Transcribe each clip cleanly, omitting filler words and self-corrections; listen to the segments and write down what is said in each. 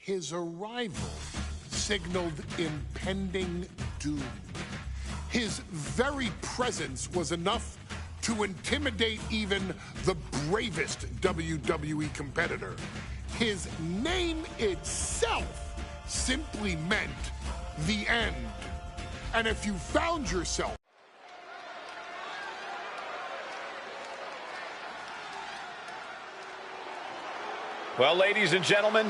His arrival signaled impending doom. His very presence was enough to intimidate even the bravest WWE competitor. His name itself simply meant the end. And if you found yourself Well, ladies and gentlemen,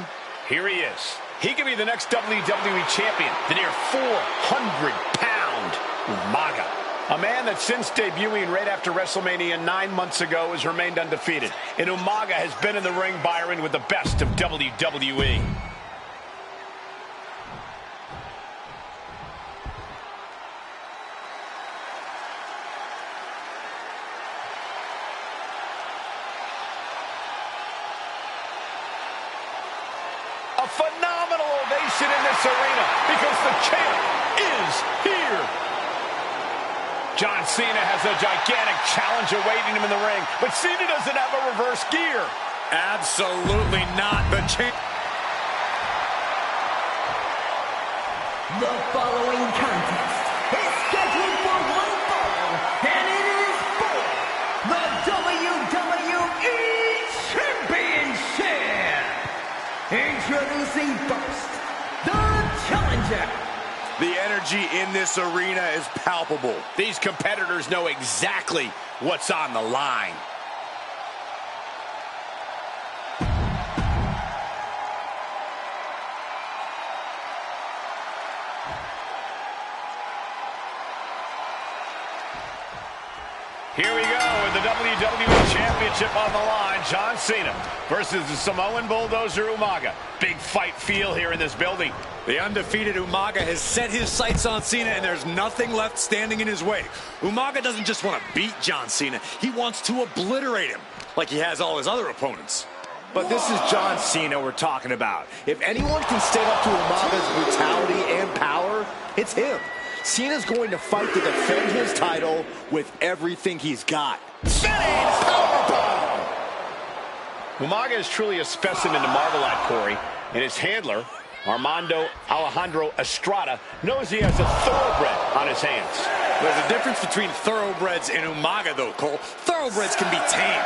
here he is. He could be the next WWE champion, the near 400-pound Umaga. A man that since debuting right after WrestleMania 9 months ago has remained undefeated. And Umaga has been in the ring, Byron, with the best of WWE. A phenomenal ovation in this arena because the champ is here. John Cena has a gigantic challenge awaiting him in the ring, but Cena doesn't have a reverse gear. Absolutely not. The champ. The following contest is scheduled for one fall, and it is for the WWE Championship. Introducing first, the challenger. The energy in this arena is palpable. These competitors know exactly what's on the line. Here we go with the WWE Championship on the line. John Cena versus the Samoan Bulldozer Umaga. Big fight feel here in this building. The undefeated Umaga has set his sights on Cena, and there's nothing left standing in his way. Umaga doesn't just want to beat John Cena. He wants to obliterate him, like he has all his other opponents. But this is John Cena we're talking about. If anyone can stand up to Umaga's brutality and power, it's him. Cena's going to fight to defend his title with everything he's got. Spinning powerbomb! Umaga is truly a specimen to marvel at, Corey, and his handler, Armando Alejandro Estrada, knows he has a thoroughbred on his hands. There's a difference between thoroughbreds and Umaga, though, Cole. Thoroughbreds can be tamed.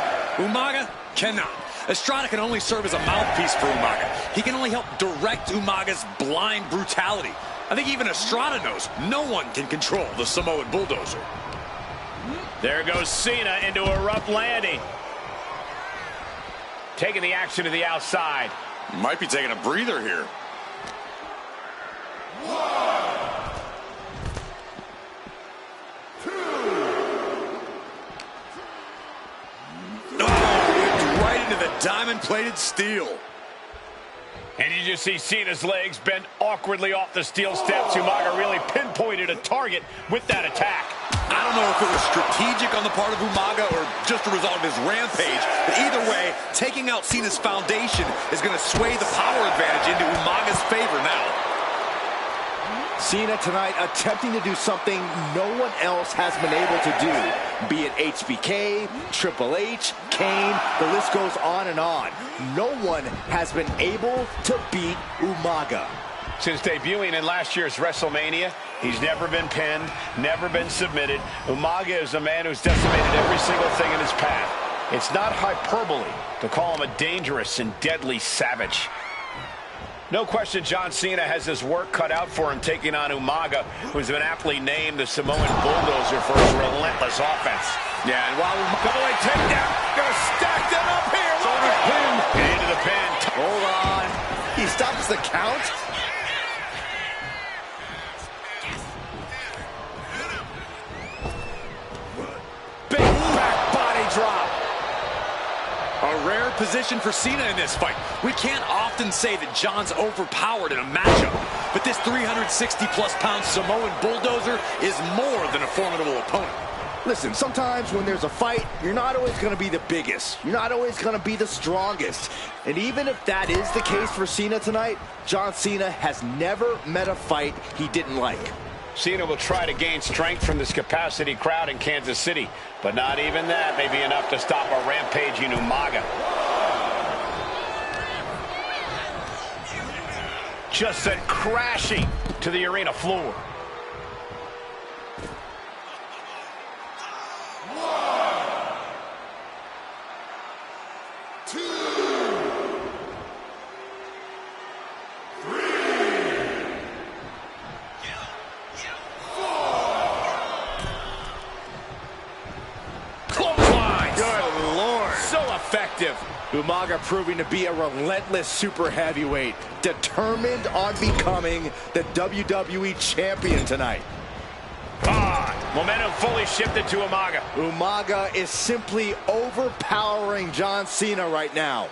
Umaga cannot. Estrada can only serve as a mouthpiece for Umaga. He can only help direct Umaga's blind brutality. I think even Estrada knows no one can control the Samoan Bulldozer. There goes Cena into a rough landing. Taking the action to the outside. Might be taking a breather here. Right into the diamond-plated steel. And you just see Cena's legs bend awkwardly off the steel steps. Umaga really pinpointed a target with that attack. I don't know if it was strategic on the part of Umaga or just a result of his rampage, but either way, taking out Cena's foundation is going to sway the power advantage into Umaga's favor now. Cena tonight attempting to do something no one else has been able to do. Be it HBK, Triple H, Kane, the list goes on and on. No one has been able to beat Umaga. Since debuting in last year's WrestleMania, he's never been pinned, never been submitted. Umaga is a man who's decimated every single thing in his path. It's not hyperbole to call him a dangerous and deadly savage. No question John Cena has his work cut out for him taking on Umaga, who's been aptly named the Samoan Bulldozer for his relentless offense. Yeah, and while Double takedown, gonna stack them up here. Look at him. Into the pin. Hold on. He stops the count. Big back body drop. a rare position for Cena in this fight. We can't often say that John's overpowered in a matchup, but this 360-plus pound Samoan Bulldozer is more than a formidable opponent. Listen, sometimes when there's a fight, you're not always going to be the biggest. You're not always going to be the strongest. And even if that is the case for Cena tonight, John Cena has never met a fight he didn't like. Cena will try to gain strength from this capacity crowd in Kansas City, but not even that may be enough to stop a rampaging Umaga. just sent crashing to the arena floor. Umaga proving to be a relentless super heavyweight, determined on becoming the WWE champion tonight. Momentum fully shifted to Umaga. Umaga is simply overpowering John Cena right now.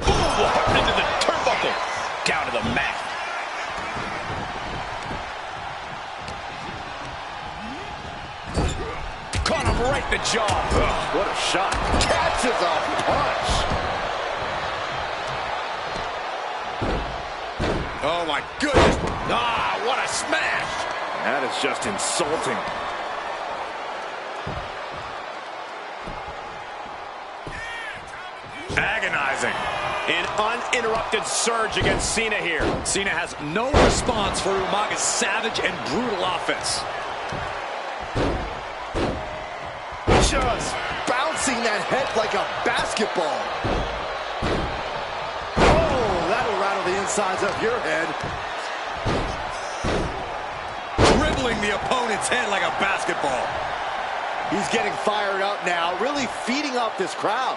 Ooh, into the turnbuckle. Down to the mat. Caught him right in the jaw. Ugh, what a shot. Catches a punch. Oh, my goodness. Ah, what a smash. That is just insulting. Agonizing. An uninterrupted surge against Cena here. Cena has no response for Umaga's savage and brutal offense. Just bouncing that head like a basketball. Oh, that'll rattle the insides of your head. Dribbling the opponent's head like a basketball. He's getting fired up now, really feeding off this crowd.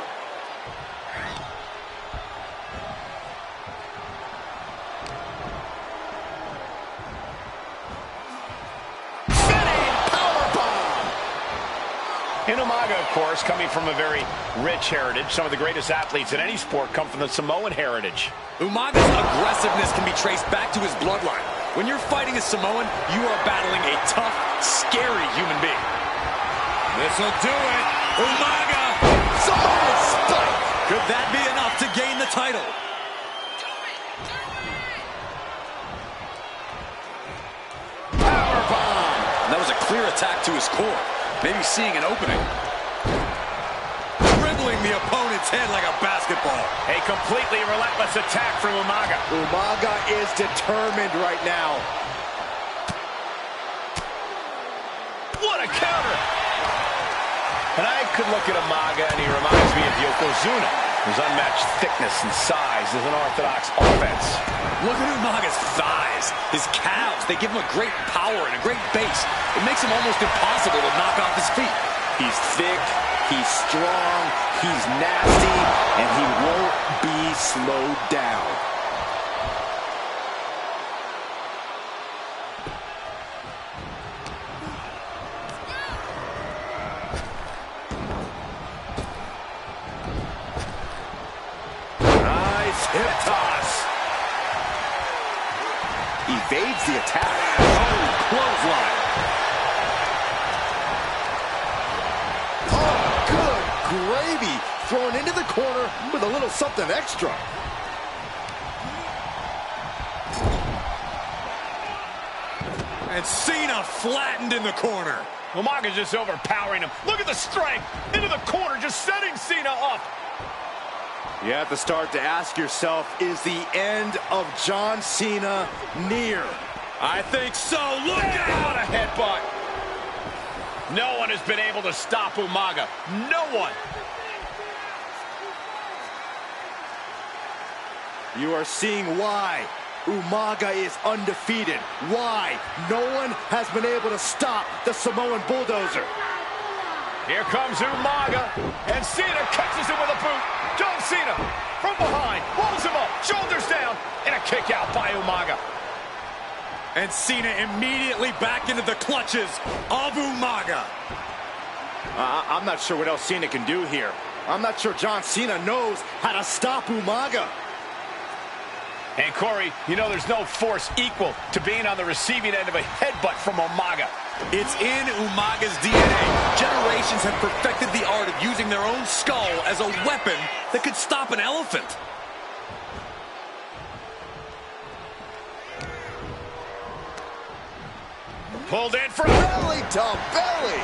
And Umaga, of course, coming from a very rich heritage. Some of the greatest athletes in any sport come from the Samoan heritage. Umaga's aggressiveness can be traced back to his bloodline. When you're fighting a Samoan, you are battling a tough, scary human being. This'll do it. Umaga! Samoan spike! Could that be enough to gain the title? Powerbomb! That was a clear attack to his core. Maybe seeing an opening. Dribbling the opponent's head like a basketball. A completely relentless attack from Umaga. Umaga is determined right now. What a counter! And I could look at Umaga and he reminds me of Yokozuna, whose unmatched thickness and size is an orthodox offense. Look at Umaga's thighs, his calves. They give him a great power and a great base. It makes him almost impossible to knock off his feet. He's thick, he's strong, he's nasty, and he won't be slowed down. Nice hip toss. Evades the attack. Oh, clothesline. Gravy thrown into the corner with a little something extra. And Cena flattened in the corner. Umaga's just overpowering him. Look at the strength. Into the corner, just setting Cena up. You have to start to ask yourself, is the end of John Cena near? I think so. Look What out! a headbutt. No one has been able to stop Umaga. No one. You are seeing why Umaga is undefeated. Why no one has been able to stop the Samoan bulldozer. Here comes Umaga, and Cena catches him with a boot. John Cena from behind, rolls him up, shoulders down, and a kick out by Umaga. And Cena immediately back into the clutches of Umaga. I'm not sure what else Cena can do here. I'm not sure John Cena knows how to stop Umaga. And Corey, you know there's no force equal to being on the receiving end of a headbutt from Umaga. It's in Umaga's DNA. Generations have perfected the art of using their own skull as a weapon that could stop an elephant. Pulled in for Belly to belly.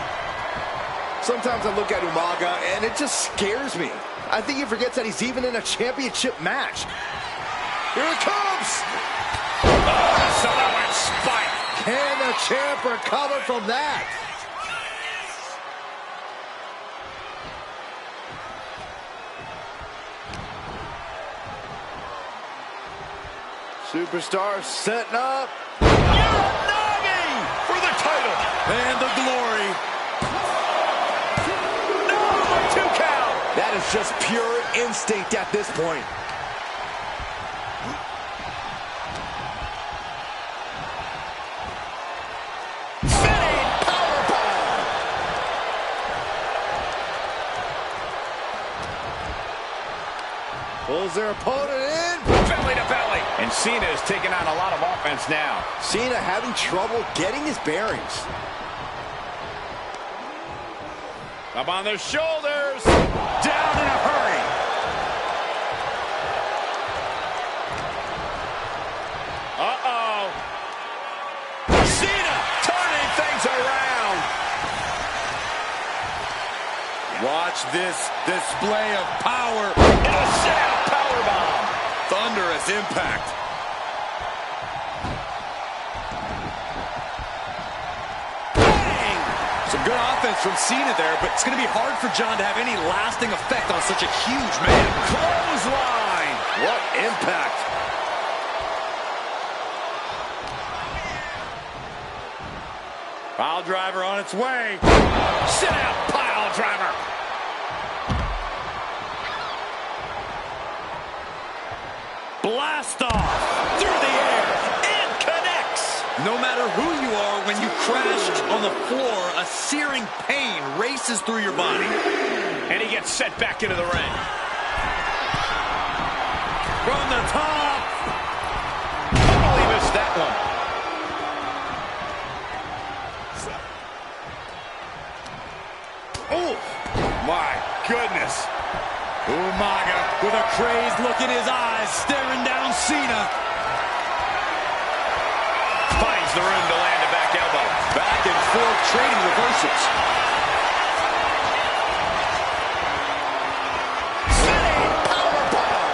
Sometimes I look at Umaga and it just scares me. I think he forgets that he's even in a championship match. Here it comes! Oh, Samoan spike. Can the champ recover from that? Superstar setting up. Uranagi for the title. And the glory. No, 2 count. That is just pure instinct at this point. Spinning powerbomb. Pulls their opponent in. Belly to belly. And Cena is taking on a lot of offense now. Cena having trouble getting his bearings. Up on their shoulders. Down in a hurry. Uh-oh. Cena turning things around. Watch this display of power. And a sit-out powerbomb. Thunderous impact. Bang! Some good offense from Cena there, but it's going to be hard for John to have any lasting effect on such a huge man. Clothesline. What impact. Pile driver on its way. Sit-out pile driver. Blast off through the air. It connects. No matter who you are, when you crash on the floor, a searing pain races through your body. And he gets set back into the ring. From the top. Totally missed that one. Oh, my goodness. Umaga with a crazed look in his eyes, staring down Cena. Finds the room to land a back elbow. Back and forth, trading reversals. Sitting powerbomb.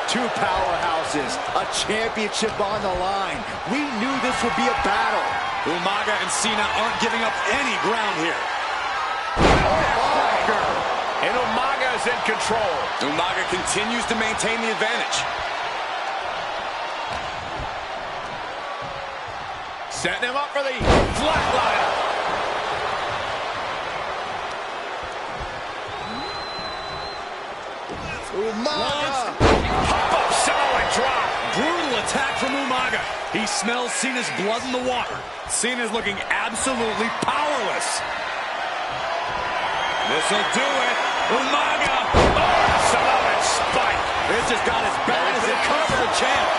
Two powerhouses, a championship on the line. We knew this would be a battle. Umaga and Cena aren't giving up any ground here. And Umaga is in control. Umaga continues to maintain the advantage. Setting him up for the flatliner. Umaga! Pop-up Samoan drop. Brutal attack from Umaga. He smells Cena's blood in the water. Cena's looking absolutely powerless. This'll do it. Umaga. Oh, Samoan spike. This just got as bad as it comes for the champ.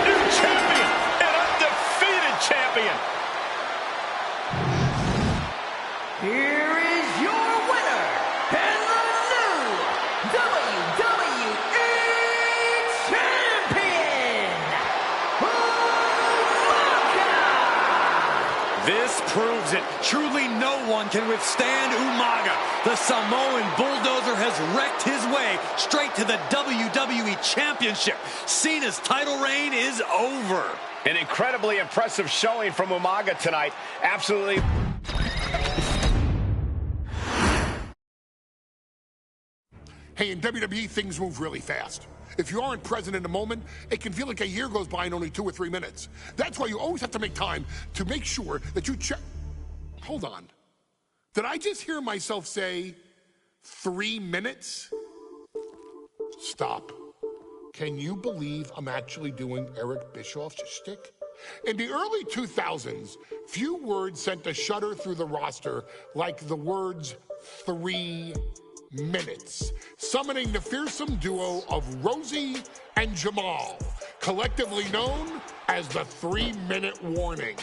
New champion. An undefeated champion. Here is your winner, and the new WWE Champion, Umaga! This proves it. Truly no one can withstand Umaga. The Samoan bulldozer has wrecked his way straight to the WWE Championship. Cena's title reign is over. An incredibly impressive showing from Umaga tonight. Absolutely. Hey, in WWE, things move really fast. If you aren't present in the moment, it can feel like a year goes by in only 2 or 3 minutes. That's why you always have to make time to make sure that you check. Hold on. Did I just hear myself say 3 minutes? Stop. Can you believe I'm actually doing Eric Bischoff's shtick? In the early 2000s, few words sent a shudder through the roster like the words 3 minutes, summoning the fearsome duo of Rosie and Jamal, collectively known as the 3-minute warning.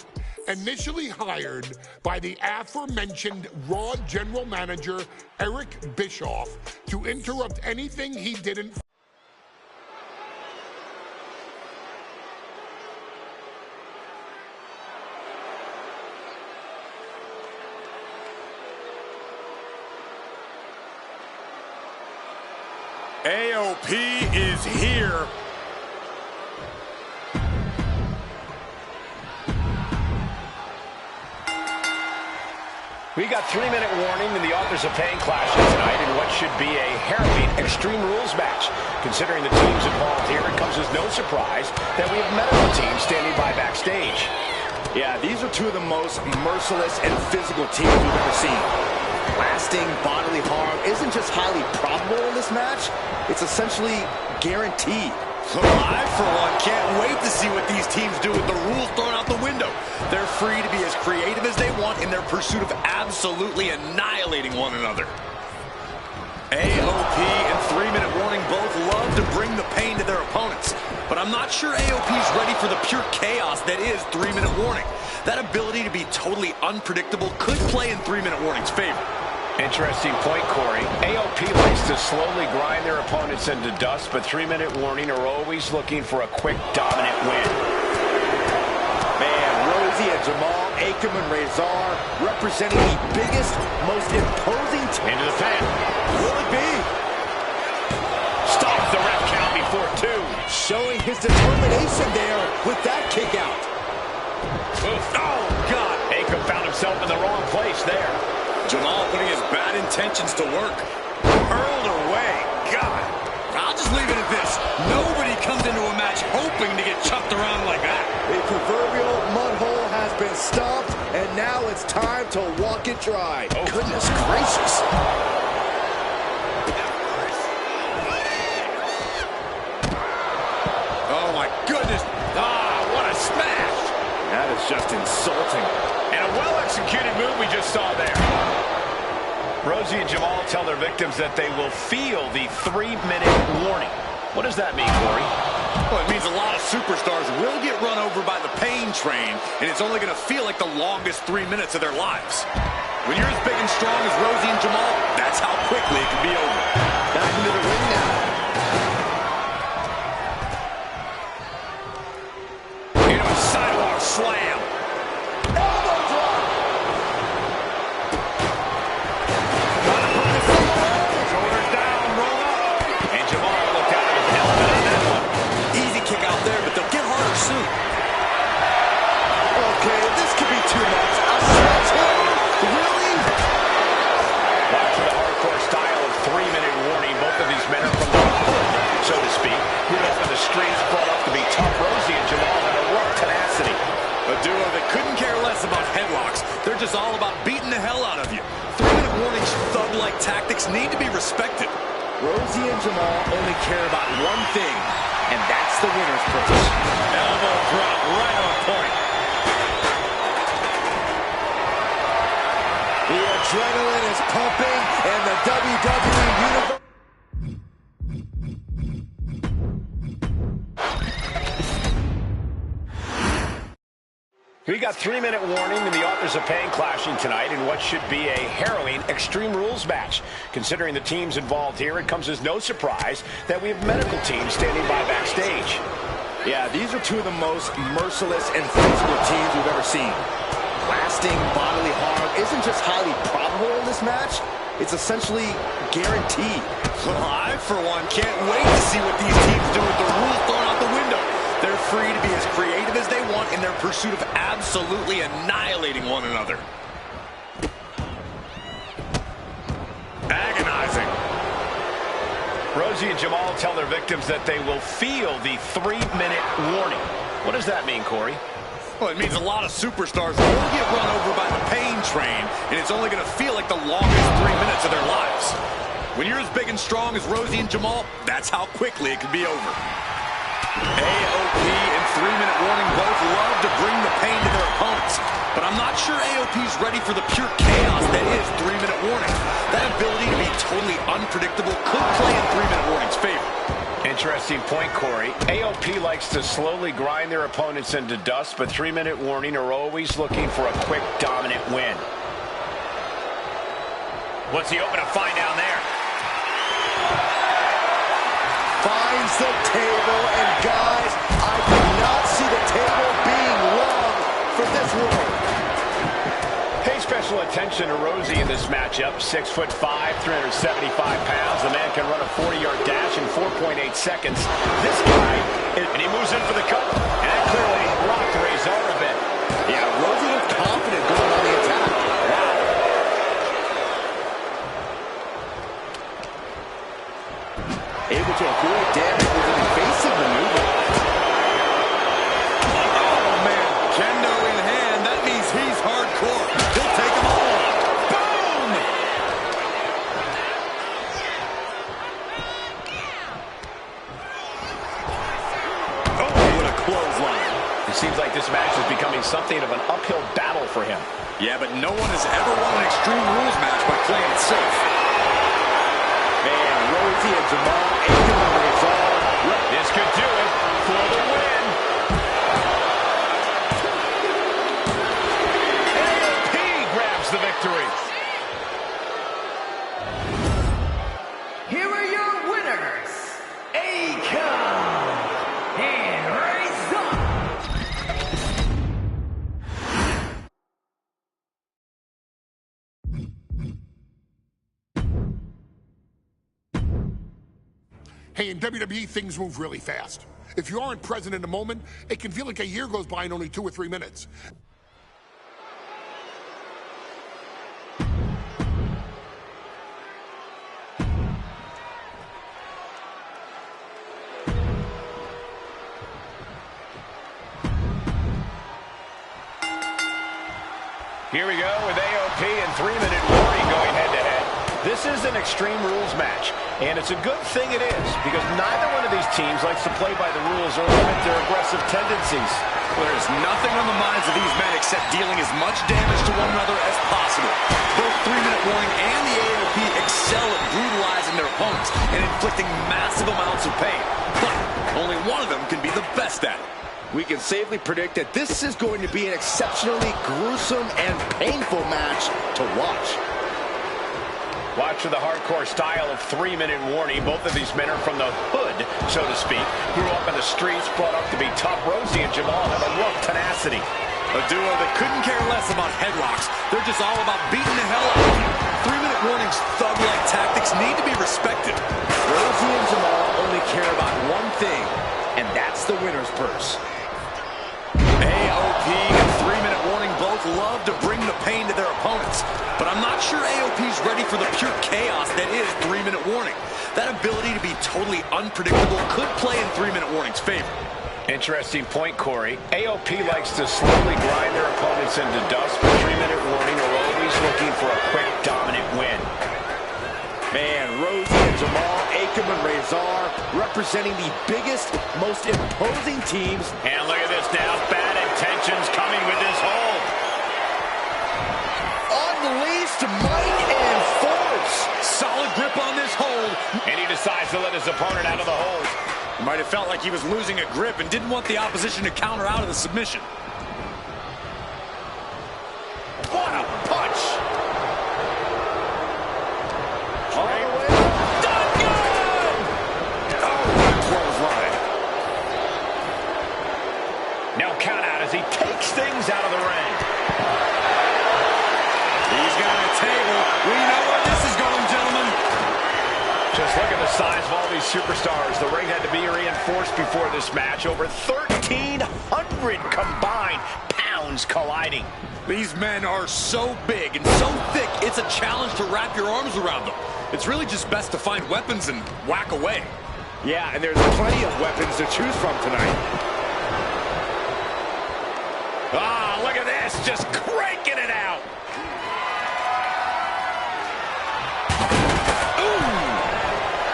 Initially hired by the aforementioned Raw general manager Eric Bischoff to interrupt anything he didn't. AOP is here. We got 3-minute warning, and the authors of pain clashing tonight in what should be a harrowing Extreme Rules match. Considering the teams involved here, it comes as no surprise that we have medical teams standing by backstage. Yeah, these are two of the most merciless and physical teams we've ever seen. Lasting bodily harm isn't just highly probable in this match, it's essentially guaranteed. I, for one, can't wait to see what these teams do with the rules thrown out the window. They're free to be as creative as they want in their pursuit of absolutely annihilating one another. AOP and 3-minute warning both love to bring the pain to their opponents. But I'm not sure AOP's ready for the pure chaos that is 3-minute warning. That ability to be totally unpredictable could play in 3-minute warning's favor. Interesting point, Corey. AOP likes to slowly grind their opponents into dust, but 3-minute warning are always looking for a quick, dominant win. Man, Rosie and Jamal, Akam and Razor representing the biggest, most imposing team. Into the pen. Will it be? Stops the ref count before 2. Showing his determination there with that kick out. Oof. Oh, God. Akam found himself in the wrong place there. Jamal putting his bad intentions to work. Hurled away. God. I'll just leave it at this. Nobody comes into a match hoping to get chucked around like that. The proverbial mud hole has been stomped, and now it's time to walk it dry. Oh. Goodness gracious. Oh, my goodness. Ah, what a smash. That is just insulting. And a well-executed move we just saw there. Rosie and Jamal tell their victims that they will feel the 3-minute warning. What does that mean, Corey? Well, it means a lot of superstars will get run over by the pain train, and it's only going to feel like the longest 3 minutes of their lives. When you're as big and strong as Rosie and Jamal, that's how quickly it can be over. Back into the ring now. Into a sidewalk slam. Elbow drop. Shoulders down, roll up. And Jamal looked out of his element on that one. Easy kick out there, but they'll get harder soon. Okay, this could be too much. A sledgehammer? Really? Watching the hardcore style of 3-minute warning. Both of these men are from the hood, so to speak. Grew up in the streets, brought up to be tough. Rosie and Jamal have a rough tenacity. A duo that couldn't care less about headlocks. They're just all about beating the hell out of you. 3-minute warning's thug-like tactics need to be respected. Rosie and Jamal only care about one thing, and that's the winner's purse. Elbow drop right on point. The adrenaline is pumping, and the WWE Universe... We got 3-minute warning and the authors of pain clashing tonight in what should be a harrowing Extreme Rules match. Considering the teams involved here, it comes as no surprise that we have medical teams standing by backstage. Yeah, these are two of the most merciless and physical teams we've ever seen. Lasting bodily harm isn't just highly probable in this match, it's essentially guaranteed. I, for one, can't wait to see what these teams do with the rules thrown out the window. They're free to be as creative as they want in their pursuit of absolutely annihilating one another. Agonizing. Rosie and Jamal tell their victims that they will feel the 3-minute warning. What does that mean, Corey? Well, it means a lot of superstars will get run over by the pain train, and it's only going to feel like the longest 3 minutes of their lives. When you're as big and strong as Rosie and Jamal, that's how quickly it can be over. AOP and 3-minute warning both love to bring the pain to their opponents. But I'm not sure AOP's ready for the pure chaos that is 3-minute warning. That ability to be totally unpredictable could play in 3-minute warning's favor. Interesting point, Corey. AOP likes to slowly grind their opponents into dust, but 3-minute warning are always looking for a quick, dominant win. What's he hoping to find down there? Finds the table, and guys, I do not see the table being long for this world. Pay special attention to Rosie in this matchup. 6'5", 375 pounds. The man can run a 40-yard dash in 4.8 seconds. This guy, and he moves in for the cover. And that clearly rocked Razor a bit. Yeah, Rosie is confident going on the attack. Wow. Able to avoid damage with an evasive maneuver. Oh, man. Kendo in hand. That means he's hardcore. He'll take them all on. Boom! Oh, what a clothesline. It seems like this match is becoming something of an uphill battle for him. Yeah, but no one has ever won an Extreme Rules match by playing it safe. Man, Rosie and Jamal This could do it for the win. AOP grabs the victory. Here are your winners, Akon and Razor. Hey, in WWE, things move really fast. If you aren't present in the moment, it can feel like a year goes by in only 2 or 3 minutes. Here we go with AOP and 3-minute warning going head-to-head. This is an Extreme Rules match, and it's a good thing it is, because neither one of these teams likes to play by the rules or limit their aggressive tendencies. Well, there's nothing on the minds of these men except dealing as much damage to one another as possible. Both 3-minute warning and the AOP excel at brutalizing their opponents and inflicting massive amounts of pain. But only one of them can be the best at it. We can safely predict that this is going to be an exceptionally gruesome and painful match to watch. Watch for the hardcore style of 3-minute warning. Both of these men are from the hood, so to speak. Grew up in the streets, brought up to be tough. Rosie and Jamal have a rough tenacity. A duo that couldn't care less about headlocks. They're just all about beating the hell out of you. 3-minute warning's thug-like tactics need to be respected. Rosie and Jamal only care about one thing, and that's the winner's purse. AOP and 3-minute warning both love to bring the pain to their opponents. But I'm not sure AOP's ready for the pure chaos that is 3-minute warning. That ability to be totally unpredictable could play in 3-minute warning's favor. Interesting point, Corey. AOP likes to slowly grind their opponents into dust, but 3-minute warning are always looking for a quick, dominant win. Man, Rosie and Jamal, Akon and Razor representing the biggest, most imposing teams. And look at this now. Bad intentions coming with this hold. Unleashed might and force. Solid grip on this hold. And he decides to let his opponent out of the hold. He might have felt like he was losing a grip and didn't want the opposition to counter out of the submission. What a punch! All the way. Done good! Oh, what a clothesline. No count out as he takes things out of the ring. He's got a table. We know where this is going, gentlemen. Just look at the size of all these superstars. The ring had to be reinforced before this match. Over 1,300 combined pounds colliding. These men are so big and so thick, it's a challenge to wrap your arms around them. It's really just best to find weapons and whack away. Yeah, and there's plenty of weapons to choose from tonight. Ah, look at this, just cranking it out. Ooh.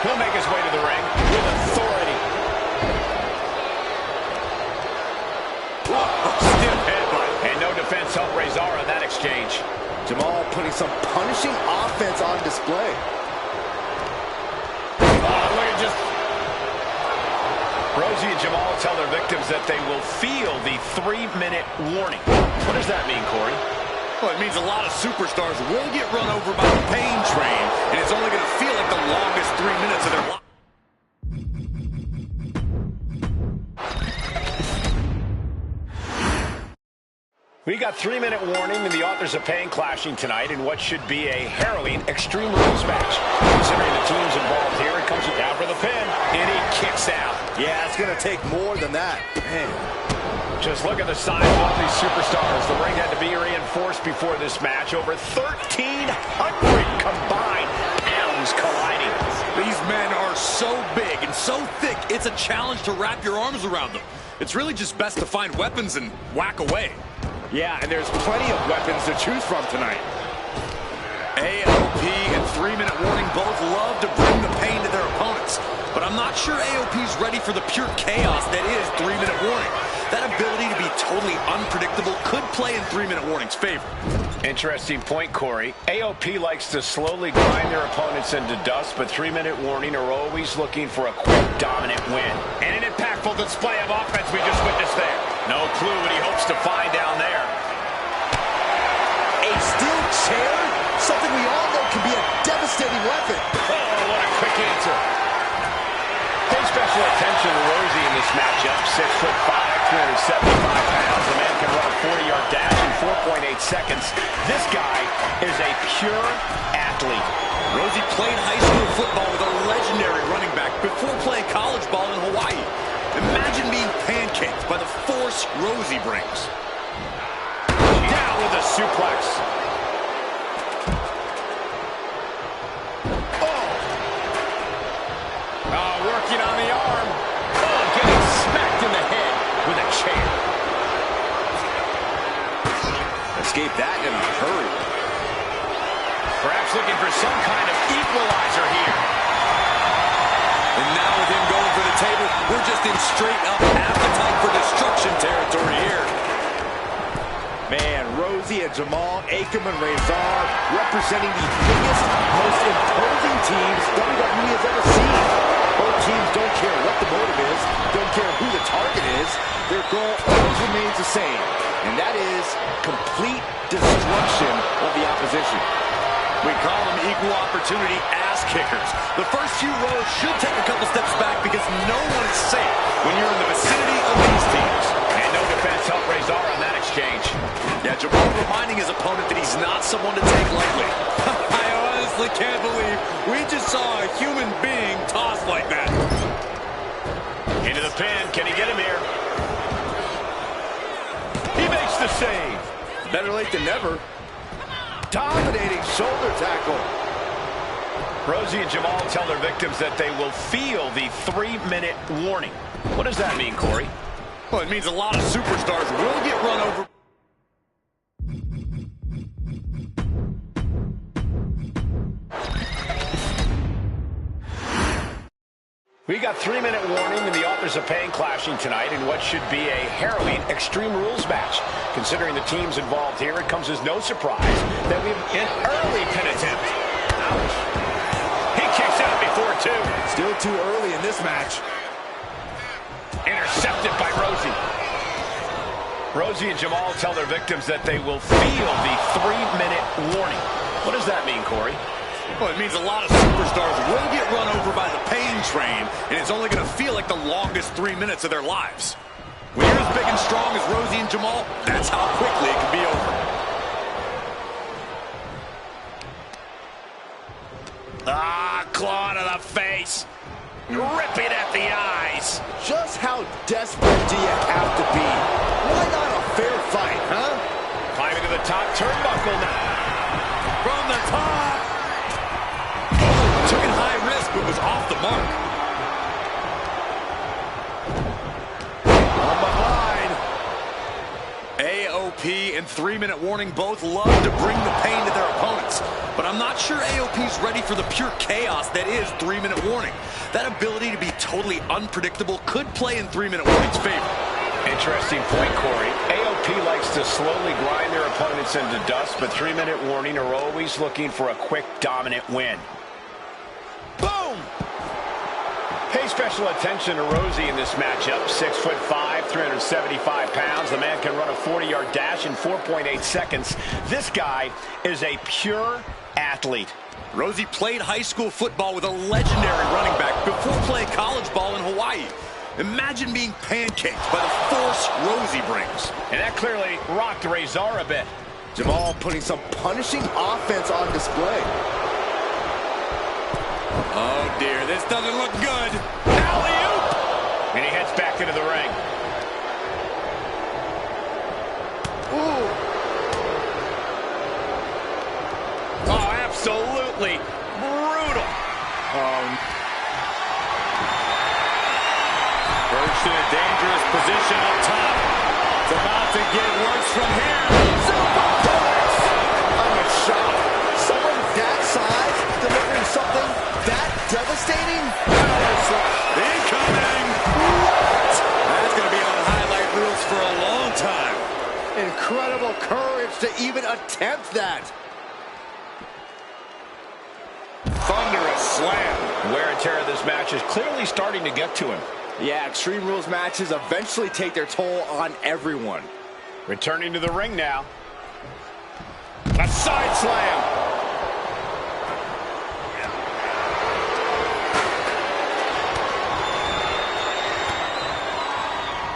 He'll make his way to the ring with authority. Stiff headbutt. And no defense helped Razor on that exchange. Jamal putting some punishing offense on display. Look at just... Rosie and Jamal tell their victims that they will feel the 3-minute warning. What does that mean, Corey? Well, it means a lot of superstars will get run over by the pain train, and it's only going to feel like the longest 3 minutes of their life. We got 3-minute warning, and the authors of pain clashing tonight in what should be a harrowing Extreme Rules match. Considering the teams involved here, it comes down for the pin, and he kicks out. Yeah, it's going to take more than that. Man. Just look at the size of all these superstars. The ring had to be reinforced before this match. Over 1,300 combined pounds colliding. These men are so big and so thick, it's a challenge to wrap your arms around them. It's really just best to find weapons and whack away. Yeah, and there's plenty of weapons to choose from tonight. AOP and 3-minute warning both love to bring the pain to their opponents. But I'm not sure AOP's ready for the pure chaos that is 3-minute warning. That ability to be totally unpredictable could play in 3-minute warning's favor. Interesting point, Corey. AOP likes to slowly grind their opponents into dust, but 3-minute warning are always looking for a quick, dominant win. And an impactful display of offense we just witnessed there. No clue what he hopes to find down there. A steel chair? Something we all know can be a devastating weapon. Oh, what a quick answer. Pay special attention to Rosie in this matchup. 6'5", 375 pounds. The man can run a 40-yard dash in 4.8 seconds. This guy is a pure athlete. Rosie played high school football with a legendary running back before playing college ball in Hawaii. Imagine being pancaked by the force Rosie brings. Down with a suplex. Working on the arm. Oh, getting smacked in the head with a chair. Escape that in a hurry. Perhaps looking for some kind of equalizer here. And now with him going for the table, we're just in straight-up appetite for destruction territory here. Man, Rosie and Jamal, Akam and Razor representing the biggest, most imposing teams WWE has ever seen. Both teams don't care what the motive is, don't care who the target is. Their goal always remains the same, and that is complete destruction of the opposition. We call them equal opportunity ass kickers. The first few rows should take a couple steps back because no one is safe when you're in the vicinity of these teams. And no defense helped Razor on that exchange. Yeah, Jamal reminding his opponent that he's not someone to take lightly. I honestly can't believe we just saw a human being tossed like that. Into the pin. Can he get him here? He makes the save. Better late than never. Dominating shoulder tackle. Rosie and Jamal tell their victims that they will feel the 3-minute warning. What does that mean, Corey? Well, it means a lot of superstars will get run over. We got 3-minute warning, and the authors of pain clashing tonight in what should be a harrowing Extreme Rules match. Considering the teams involved here, it comes as no surprise that we have an early pin attempt. Ouch. He kicks out before two. Still too early in this match. Intercepted by Rosie. Rosie and Jamal tell their victims that they will feel the 3-minute warning. What does that mean, Corey? Well, it means a lot of superstars will get run over by the pain train, and it's only going to feel like the longest 3 minutes of their lives. When you're as big and strong as Rosie and Jamal, that's how quickly it can be over. Claw to the face. Ripping at the eyes. Just how desperate do you have to be? Why not a fair fight, huh? Climbing to the top turnbuckle now. From the top. Took it high risk, but was off the mark. On behind. AOP and 3-minute warning both love to bring the pain to their opponents. But I'm not sure AOP's ready for the pure chaos that is 3-minute warning. That ability to be totally unpredictable could play in 3-minute warning's favor. Interesting point, Corey. AOP likes to slowly grind their opponents into dust, but 3-minute warning are always looking for a quick, dominant win. Boom! Pay special attention to Rosie in this matchup. 6'5", 375 pounds. The man can run a 40-yard dash in 4.8 seconds. This guy is a pure athlete. Rosie played high school football with a legendary running back before playing college ball in Hawaii. Imagine being pancaked by the force Rosie brings. And that clearly rocked Razor a bit. Jamal putting some punishing offense on display. Oh dear, this doesn't look good. Alley-oop! And he heads back into the ring. Ooh. Oh, absolutely brutal. Perched in a dangerous position up top. It's about to get worse from here. Superplex! I'm in shock. Someone that size delivering something that devastating? Incoming! What? That's going to be on highlight reels for a long time. Incredible courage to even attempt that. Thunderous slam. Wear and tear of this match is clearly starting to get to him. Yeah, Extreme Rules matches eventually take their toll on everyone. Returning to the ring now. A side slam.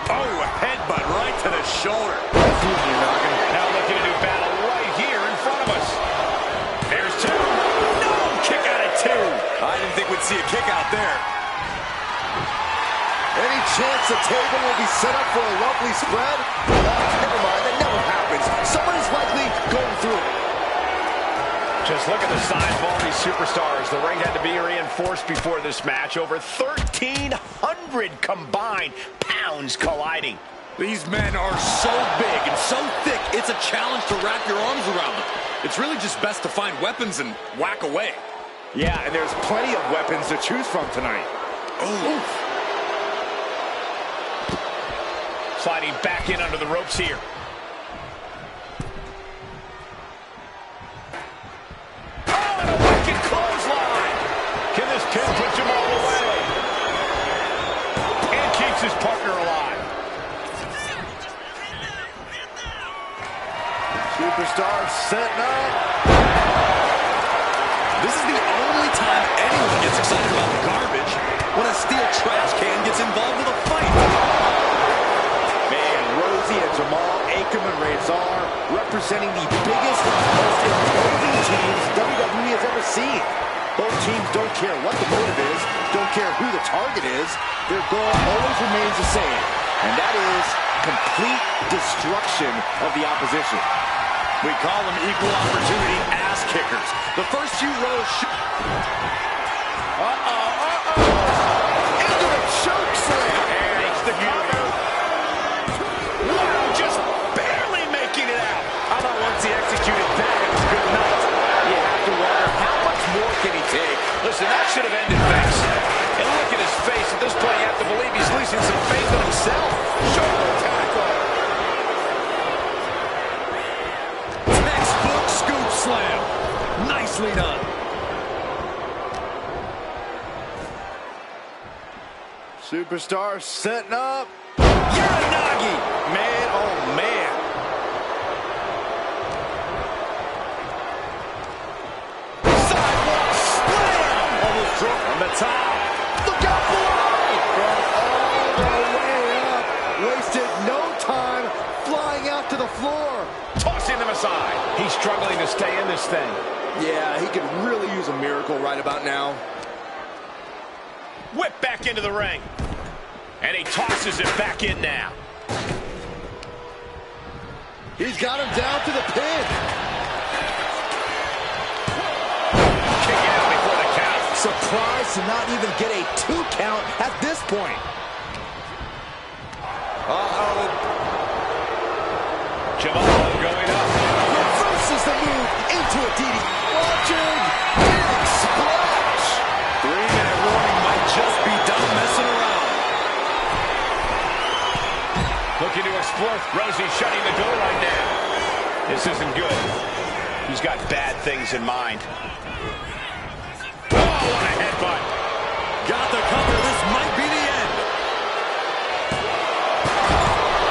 Oh, a headbutt right to the shoulder. Now looking to do battle right here in front of us. There's two. No! Kick out at two. I didn't think we'd see a kick out there. Any chance the table will be set up for a lovely spread? Never mind, that never happens. Someone is likely going through it. Just look at the size of all these superstars. The ring had to be reinforced before this match. Over 1,300 combined pounds colliding. These men are so big and so thick, it's a challenge to wrap your arms around them. It's really just best to find weapons and whack away. Yeah, and there's plenty of weapons to choose from tonight. Oh. Sliding back in under the ropes here. Oh, and a wicked clothesline. Can this pin put Jamal away? And keeps his partner alive. Superstar setting up. This is the only time anyone gets excited about garbage when a steel trash can gets involved with a fight. Man, Rosie and Jamal, Akam and Razor representing the biggest, most imposing teams WWE has ever seen. Both teams don't care what the motive is, don't care who the target is. Their goal always remains the same, and that is complete destruction of the opposition. We call them equal opportunity ass kickers. The first few rows. Into the choke slam. Takes the cover. Wow, just barely making it out. How about once he executed that, it was good night. You have to wonder, how much more can he take? Listen, that should have ended things. And look at his face. At this point, you have to believe he's losing some faith in himself. Shoulder tackle. Textbook scoop slam. Nicely done. Superstar setting up. Uranagi. Man, oh man. Sidewalk slam. Almost broke on the top. Look out below! From all the way up. Wasted no time flying out to the floor. Tossing them aside. He's struggling to stay in this thing. Yeah, he could really use a miracle right about now. Whip back into the ring. And he tosses it back in now. He's got him down to the pin. Kick out before the count. Surprised to not even get a 2 count at this point. Uh-oh. Jamal going up. Reverses the move into a DD. Watching. Big splash. 3-minute warning might just be done messing around. Looking to explore. Rosie shutting the door right now. This isn't good. He's got bad things in mind. Oh, what a headbutt. Got the cover. This might be the end.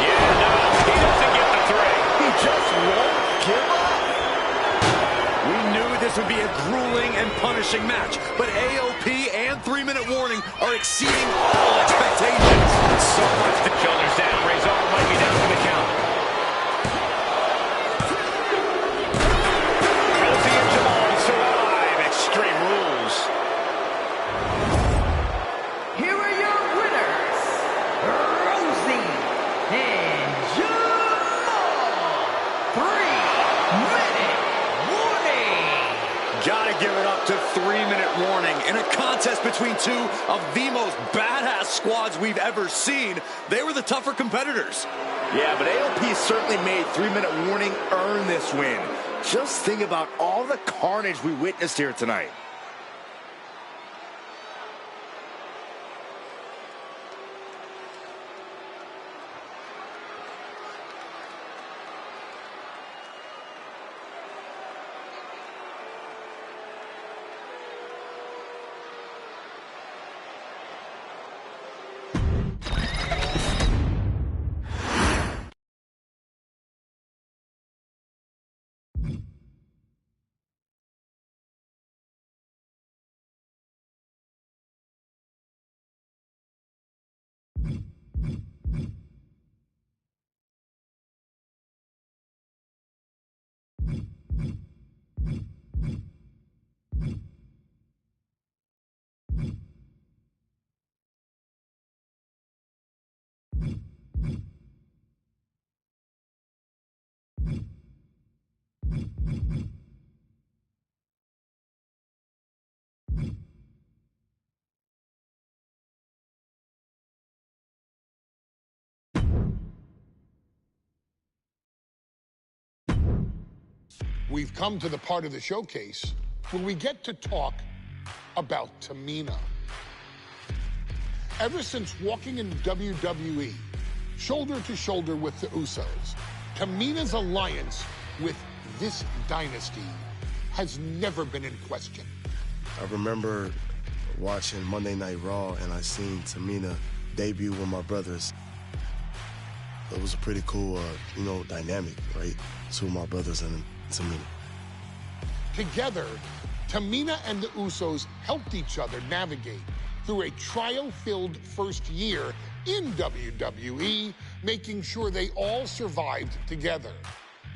Yeah, no, he doesn't get the 3. He just won't give up. We knew this this would be a grueling and punishing match, but AOP and 3-minute warning are exceeding all expectations. So much to shoulders down. Razor might be down for the count. Rosie and Jamal survive Extreme Rules. Here are your winners, Rosie and Jamal. 3-minute warning. Gotta give it up to 3-minute warning. In a contest between two of the most badass squads we've ever seen, they were the tougher competitors. Yeah, but AOP certainly made 3-minute warning earn this win. Just think about all the carnage we witnessed here tonight. We've come to the part of the showcase where we get to talk about Tamina. Ever since walking in WWE, shoulder to shoulder with the Usos, Tamina's alliance with this dynasty has never been in question. I remember watching Monday Night Raw and I seen Tamina debut with my brothers. It was a pretty cool, dynamic, right? Two of my brothers and Tamina. Together, Tamina and the Usos helped each other navigate through a trial-filled first year in WWE, making sure they all survived together.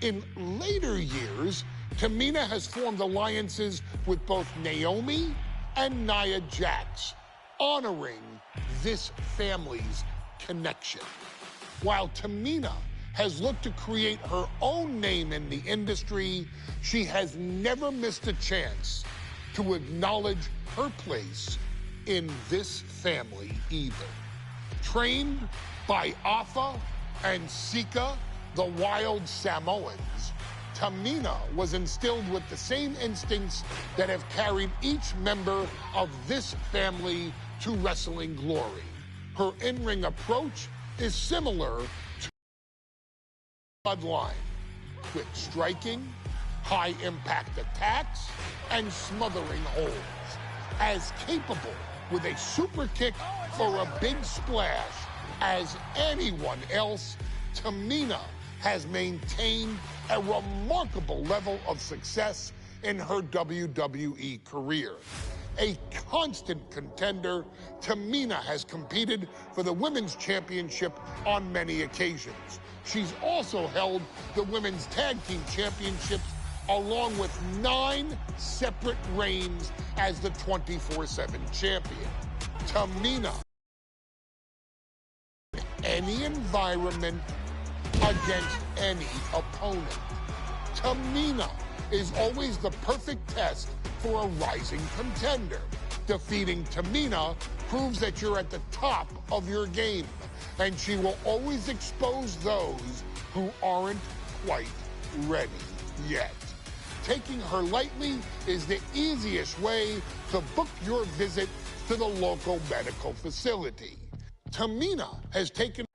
In later years, Tamina has formed alliances with both Naomi and Nia Jax, honoring this family's connection. While Tamina has looked to create her own name in the industry, she has never missed a chance to acknowledge her place in this family either. Trained by Afa and Sika, the wild Samoans, Tamina was instilled with the same instincts that have carried each member of this family to wrestling glory. Her in-ring approach is similar to bloodline, quick striking, high-impact attacks, and smothering holds. As capable with a super kick or a big splash as anyone else, Tamina has maintained a remarkable level of success in her WWE career. A constant contender, Tamina has competed for the Women's Championship on many occasions. She's also held the Women's Tag Team Championships along with 9 separate reigns as the 24/7 champion. Tamina, any environment against any opponent. Tamina is always the perfect test for a rising contender. Defeating Tamina proves that you're at the top of your game, and she will always expose those who aren't quite ready yet. Taking her lightly is the easiest way to book your visit to the local medical facility. Tamina has taken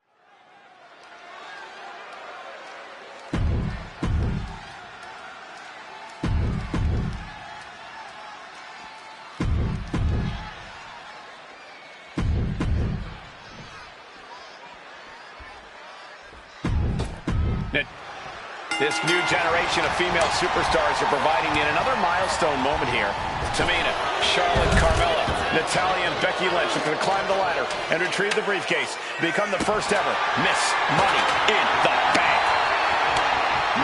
This new generation of female superstars are providing yet another milestone moment here. Tamina, Charlotte, Carmella, Natalya, and Becky Lynch are going to climb the ladder and retrieve the briefcase, become the first ever Miss Money in the Bank.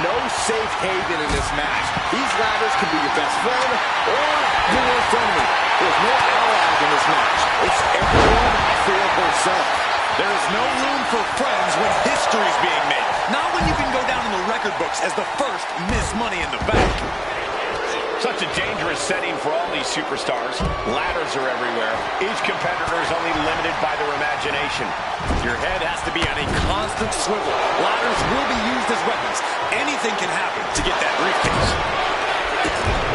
No safe haven in this match. These ladders can be your best friend or your worst enemy. There's no allies in this match. It's everyone for herself. There is no room for friends when history's being made. Not when you can go down in the record books as the first Miss Money in the Bank. Such a dangerous setting for all these superstars. Ladders are everywhere. Each competitor is only limited by their imagination. Your head has to be on a constant swivel. Ladders will be used as weapons. Anything can happen to get that briefcase.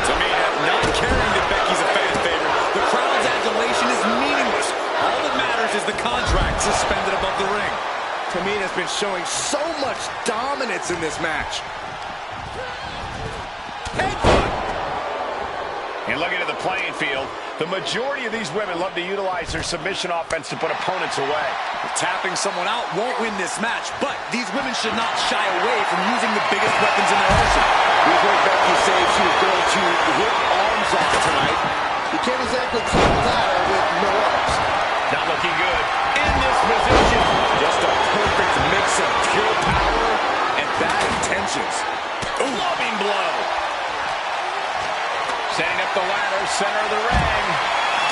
Tamina not caring that Becky's a fan favorite. The crowd's adulation is meaningless. All that matters is the contract suspended above the ring. Tamina's been showing so much dominance in this match. And looking at the playing field, the majority of these women love to utilize their submission offense to put opponents away. Tapping someone out won't win this match, but these women should not shy away from using the biggest weapons in their arsenal. We heard Becky say she was going to rip arms off tonight. You can't exactly climb a ladder with no arms. Not looking good in this position. Just a perfect mix of pure power and bad intentions. Ooh. Loving blow. Setting up the ladder, center of the ring.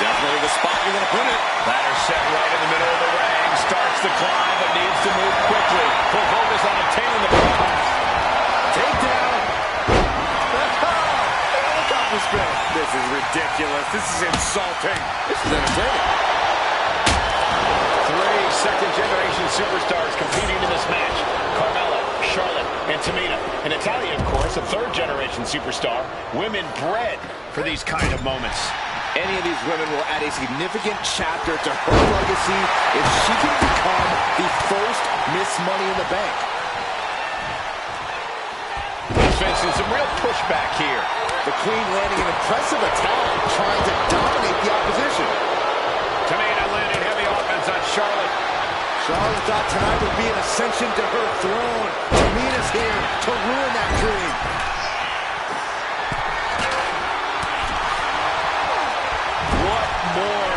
Definitely the spot you want to put it. Ladder set right in the middle of the ring. Starts the climb, but needs to move quickly. Full focus on obtaining the prize. Takedown. Helicopter spin. This is ridiculous. This is insulting. This is entertaining. 3 second-generation superstars competing in this match. Carmella, Charlotte, and Tamina. And Natalya, of course, a third-generation superstar. Women bred for these kind of moments. Any of these women will add a significant chapter to her legacy if she can become the first Miss Money in the Bank. He's facing some real pushback here. The Queen landing an impressive attack, trying to dominate the opposition. Tamina landing heavy offense on Charlotte. Charlotte thought tonight would be an ascension to her throne. Tamina's here to ruin that dream. What more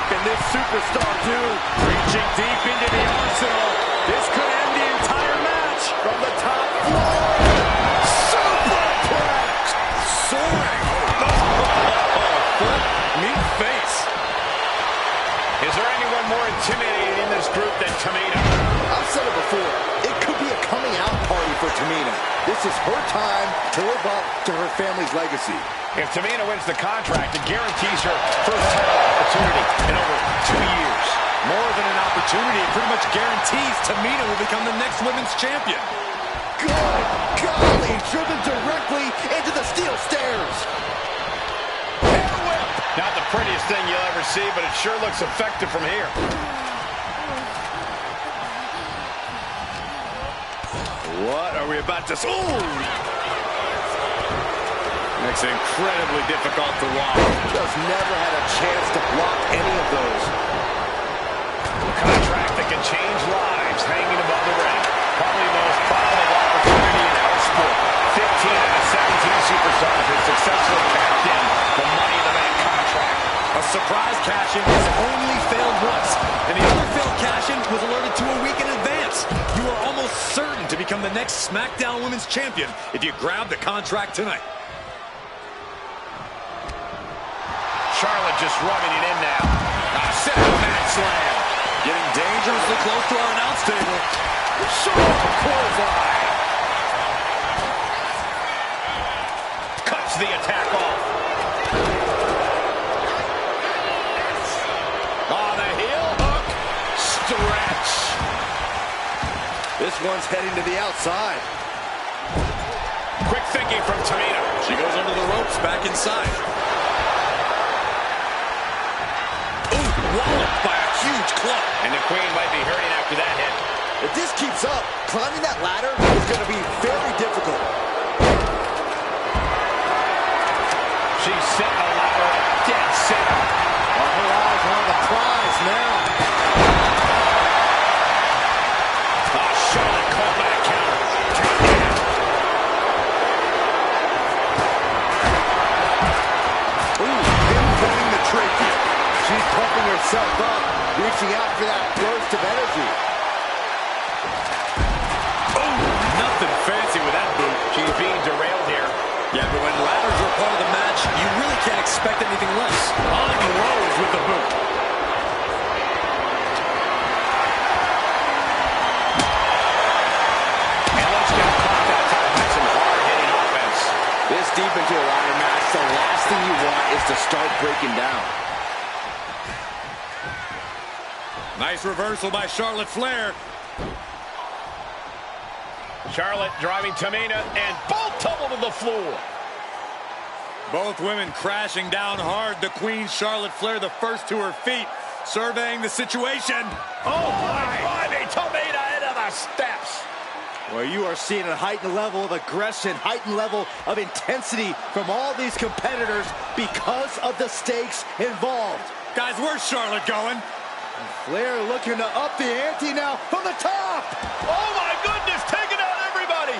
can this superstar do? Reaching deep into the arsenal. This could end the entire match. From the top floor. Superplex. Soaring. Foot, meat face. Is there anyone more intimidating in this group than Tamina? I've said it before. It could be a coming out party for Tamina. This is her time to live up to her family's legacy. If Tamina wins the contract, it guarantees her first title opportunity in over 2 years. More than an opportunity, it pretty much guarantees Tamina will become the next women's champion. Good golly, driven directly into the steel stairs. Hair whip. Not the prettiest thing you'll ever see, but it sure looks effective from here. What are we about to... Ooh! Makes it incredibly difficult to watch. Just never had a chance to block any of those. A contract that can change lives hanging above the ring. Probably the most profitable opportunity in our sport. 15 out of 17 superstars have successfully cashed in the Money in the Bank contract. A surprise cash-in has only failed once, and the other failed cash-in was alerted to a week in advance. You are almost certain to become the next SmackDown Women's Champion if you grab the contract tonight. Charlotte just rubbing it in now. Set up mat slam. Getting dangerously close to our announce table. Charlotte clothesline. Cuts the attack off. On the heel hook. Stretch. This one's heading to the outside. Quick thinking from Tamina. She goes under the ropes, back inside. Walloped by a huge club. And the Queen might be hurting after that hit. If this keeps up, climbing that ladder is going to be very difficult. She's setting the ladder up dead center. Well, her eyes are on the prize now. Charlotte caught by a counter. pumping herself up, reaching out for that burst of energy. Oh, nothing fancy with that boot. She's being derailed here. Yeah, but when ladders are part of the match, you really can't expect anything less. On Rose with the boot. And let's get caught that time with some hard-hitting offense. This deep into a ladder match, the last thing you want is to start breaking down. Nice reversal by Charlotte Flair. Charlotte driving Tamina, and both tumble to the floor. Both women crashing down hard. The Queen, Charlotte Flair, the first to her feet, surveying the situation. Oh, my! Tamina into the steps. Well, you are seeing a heightened level of aggression, heightened level of intensity from all these competitors because of the stakes involved. Guys, where's Charlotte going? Flair looking to up the ante now from the top. Oh, my goodness, taking out everybody.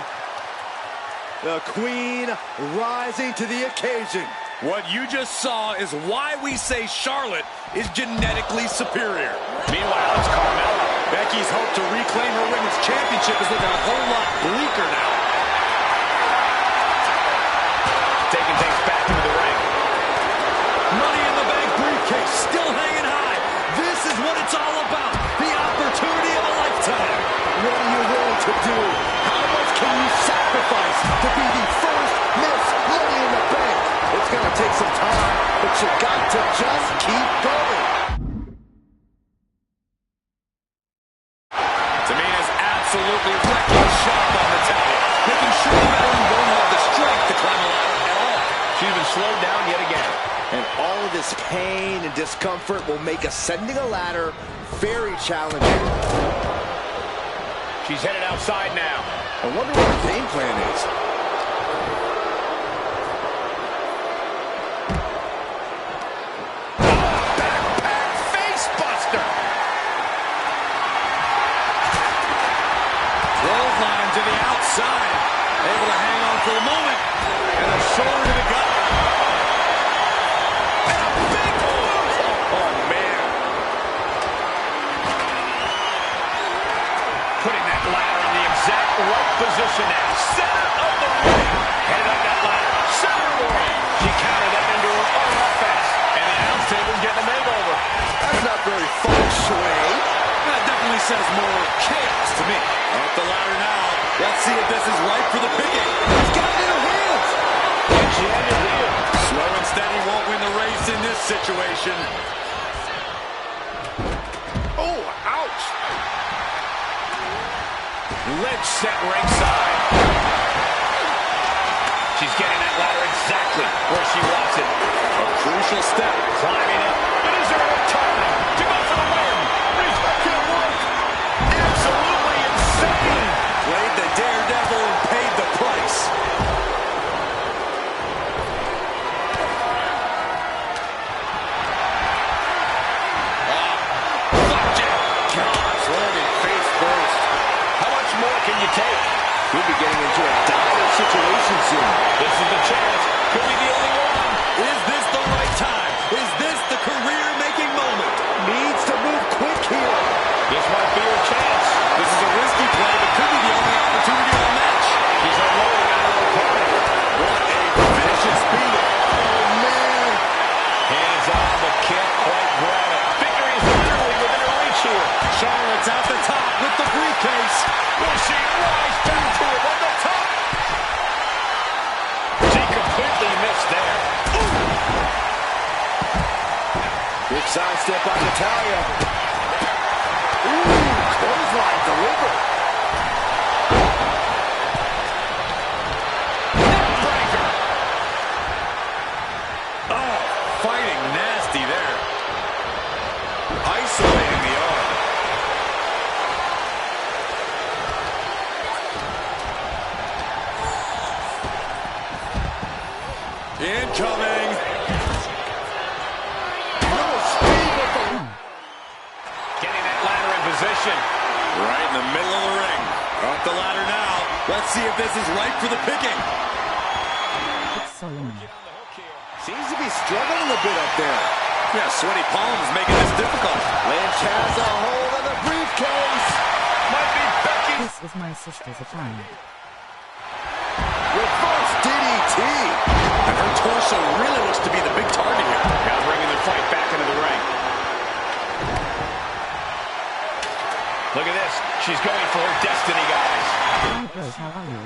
The Queen rising to the occasion. What you just saw is why we say Charlotte is genetically superior. Meanwhile, it's Carmella. Becky's hope to reclaim her women's championship is looking a whole lot bleaker now. Taking things back into the ring. Money in the Bank briefcase still hanging high. This is what it's all about. The opportunity of a lifetime. What are you willing to do? How much can you sacrifice to be the first Miss Money in the Bank? It's going to take some time, but you got to just keep going. Tamina's absolutely wrecking shop on Natalya, making sure the veteran won't have the strength to climb a ladder at all. She's been slowed down yet again. And all of this pain and discomfort will make ascending a ladder very challenging. She's headed outside now. I wonder what her game plan is. Backpack face buster. Clothesline to the outside. Able to hang on for the moment. And a shoulder to the gut. And a big move. Oh, man. Putting that ladder in the exact right position now. Center of the ring. Headed up that ladder. Center of the ring. She countered that into her own offense. And the announce table's getting a makeover. That's not very feng shui. That definitely says more chaos to me. Up the ladder now. Let's see if this is right for the picking. He's got it in her hands. And she had it here. Slow and steady won't win the race in this situation. Oh, ouch. Lynch set ringside. She's getting that ladder exactly where she wants it. A crucial step. Climbing it. But is there enough time to go for the win? Can it work? Absolutely insane. Played the daredevil and paid the price. Flapjack. Gosh, landed face first. How much more can you take? We'll be getting into a dire situation soon. This is the chance. Could be the only one. Is this the right time? Is this the career-making moment? Needs to move quick here. This might be her chance. This is a risky play, but could be the only opportunity of the match. She's unloading on her opponent. What a vicious beating. Oh, man. Hands on, but can't quite grab it. Victory is literally within her reach here. Charlotte's at the top with the briefcase. Will she rise back to it on the top? She completely missed there. Big side step on Natalya. Ooh, clothesline delivered. Neckbreaker. Oh, fighting nasty there. Isolating the arm. Incoming. Getting that ladder in position. Right in the middle of the ring. Up the ladder now. Let's see if this is right for the picking. Solomon. Seems to be struggling a bit up there. Yeah, sweaty palms making this difficult. Lynch has a hold of the briefcase. Might be Becky. This is my sister's assignment. Reverse DDT. And her torso really looks to be the big target here. Now bringing the fight back into the ring. Look at this. She's going for her destiny, guys. Hi, Rose, how are you?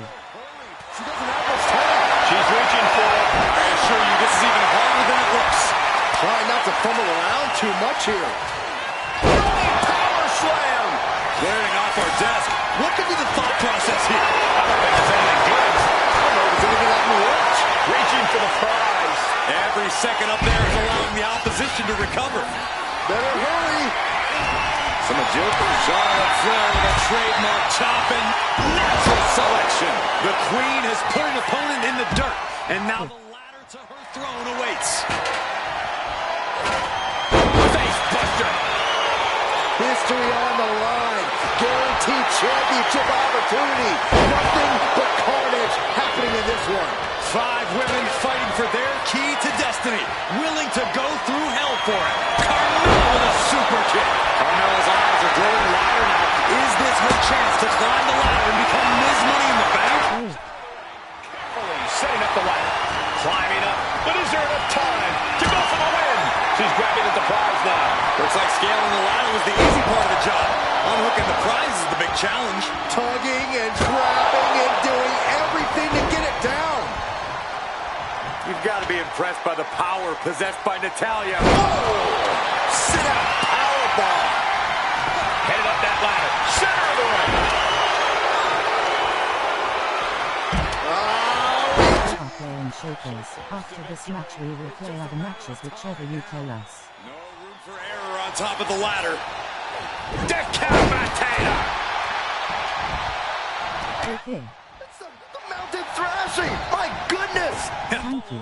She doesn't have much time. She's reaching for it. I assure you, this is even harder than it looks. Trying not to fumble around too much here. Rolling power slam. Clearing off our desk. What could be the thought process here? I don't think it's anything good. I don't know if it's anything like watch. Reaching for the prize. Every second up there is allowing the opposition to recover. Better hurry. Some agility. Charlotte Flair with a trademark chopping. Natural selection. The Queen has put an opponent in the dirt. And now the ladder to her throne awaits. Face buster. History on the line. Guaranteed championship opportunity. Nothing but carnage happening in this one. 5 women fighting for their key to destiny. Willing to go through hell for it. Carmella with a super kick. Carmella's eyes are glowing wider now. Is this her chance to climb the ladder and become Ms. Money in the Bank? Carefully setting up the ladder. Climbing up. But is there enough time to go for the win? She's grabbing at the prize now. Looks like scaling the ladder was the easy part of the job. Unhooking the prize is the big challenge. Tugging and grabbing and doing everything to get it down. You've got to be impressed by the power possessed by Natalya. Oh! Sit out powerbomb. Headed up that ladder. Center of the ring. Our play and showcase. After this match, we will play other matches, whichever you tell us. No room for error on top of the ladder. Decapitator. Okay, It's the mountain thrashing. My goodness. thank you.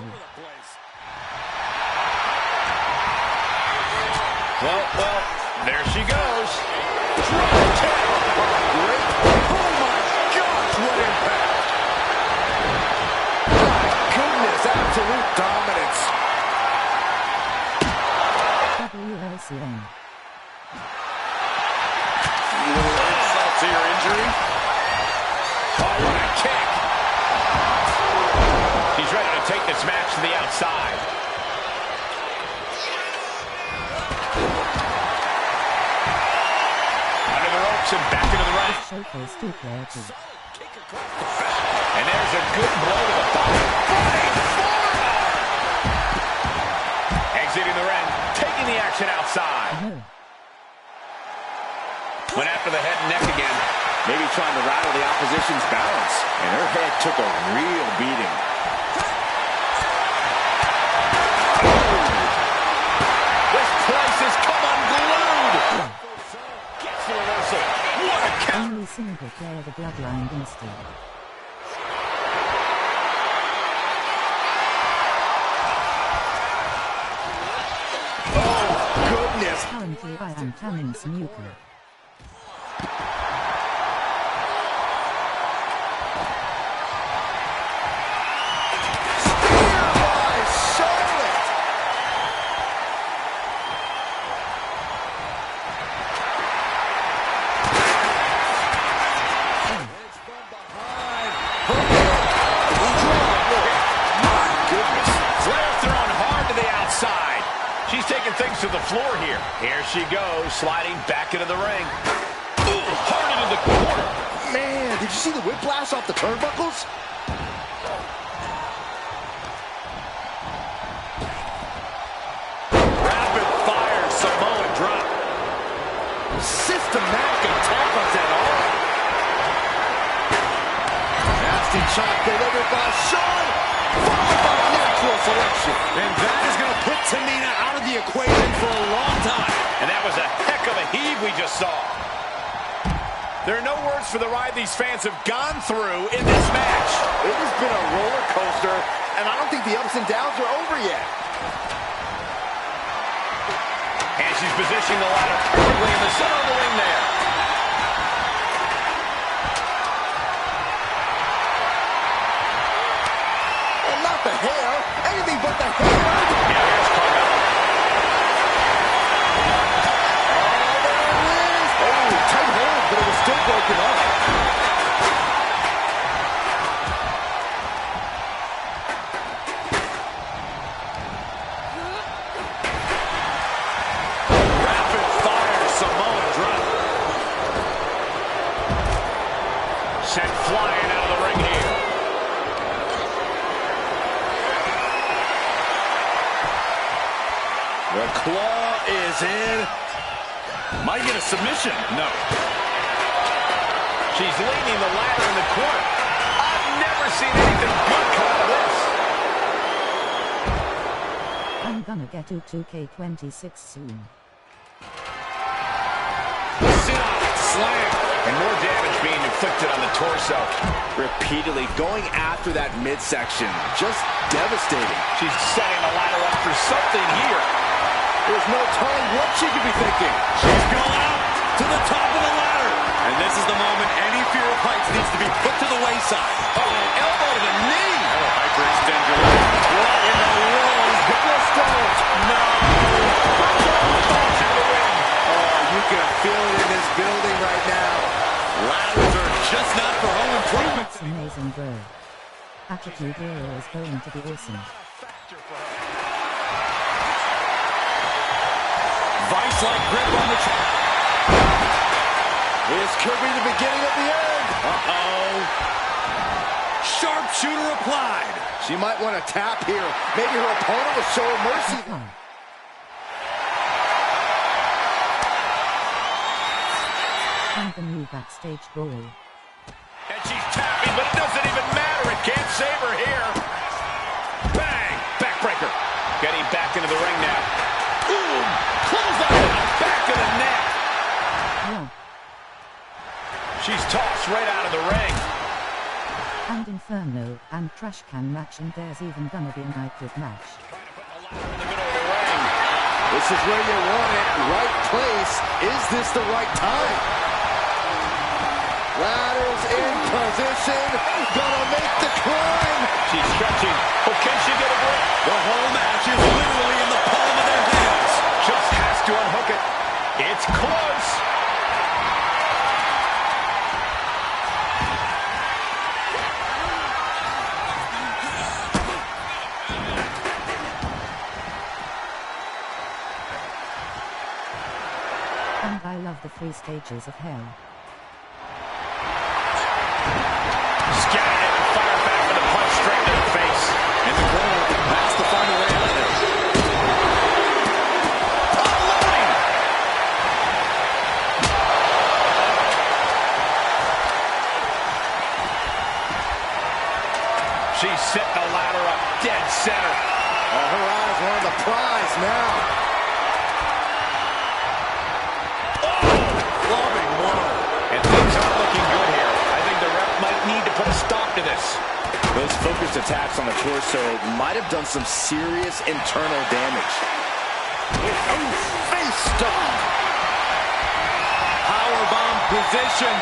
Well, there she goes. Great. Oh my gosh, what impact. My goodness, absolute dominance. WLCN. Little insult to your injury. Oh, what a kick. She's ready to take this match to the outside. Under the ropes and back into the ring. Showcase 2-player 2. And there's a good blow to the body. Flying forward. Exiting the ring, taking the action outside. No. Went after the head and neck again. Maybe trying to rattle the opposition's balance. And her head took a real beating. This place has come unglued. Gets the reversal. What a count. Only single player the Bloodline Dynasty. Goodness. Currently, I am Tamin Snuka. She's taking things to the floor here. Here she goes, sliding back into the ring. Ooh, hard into the corner. Man, did you see the whiplash off the turnbuckles? Rapid fire Samoan drop. Systematic attack on that arm. Nasty chop delivered by Shawn, followed by natural selection. And that is going to put Tamina out of the equation for a long time. And that was a heck of a heave we just saw. There are no words for the ride these fans have gone through in this match. It has been a roller coaster, and I don't think the ups and downs are over yet. And she's positioning the ladder perfectly in the center of the ring there. And not the hair, anything but the hair. Yeah, here's Carmella. The claw is in. Might get a submission. No. She's leaning the ladder in the corner. I've never seen anything good come out of this. I'm gonna get to 2K26 soon. Sit-out slam. And more damage being inflicted on the torso. Repeatedly going after that midsection. Just devastating. She's setting the ladder up for something here. There's no telling what she could be thinking. She's going out to the top of the ladder. And this is the moment any fear of heights needs to be put to the wayside. Oh, elbow to the knee. Oh, hyperextender. What in the world? Let's go. No. Oh, you can feel it in this building right now. Ladders are just not for home improvement. That's amazing, bro. Attitude Era is going to be awesome. Vice-like grip on the... This could be the beginning of the end. Uh-oh. Sharpshooter applied. She might want to tap here. Maybe her opponent will show her mercy. And the new backstage brawl. And she's tapping, but it doesn't even matter. It can't save her here. Bang! Backbreaker. Getting back into the ring now. Boom! Close on the back of the neck. Yeah. She's tossed right out of the ring. And Inferno and Trash Can match, and there's even gonna be a night with match. In the middle of the ring. This is where you want it. Right place. Is this the right time? Ladders in position. Gonna make the climb. She's stretching. Oh, can she get a break? The whole match is literally in the palm of their hands. Just has to unhook it. It's close. And I love the 3 stages of hell. Scattered it and fired back with a punch straight to the face. In the corner, has to find a way out of this. Unloading. She's setting the ladder up dead center. Oh, her eyes are on the prize now. Loving blow. And things aren't looking good here. I think the ref might need to put a stop to this. Those focused attacks on the torso might have done some serious internal damage. Face stop. Powerbomb position.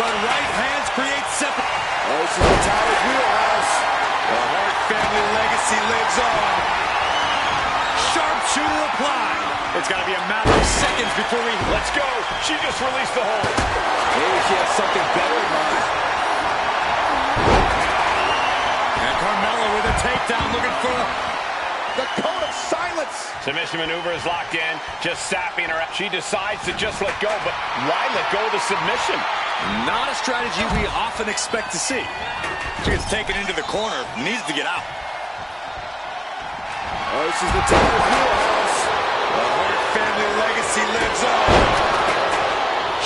But right hands create separate. Oh, this is the Tower's wheelhouse. The Hart family legacy lives on. Sharpshooter applied. It's got to be a matter of seconds before we... Let's go. She just released the hold. Maybe she has something better in mind. And Carmella with a takedown, looking for The code of silence. Submission maneuver is locked in, just sapping her. She decides to just let go, but why let go of the submission? not a strategy we often expect to see. She gets taken into the corner, needs to get out. Oh, this is the Tower's wheelhouse. The Hart family legacy lives on.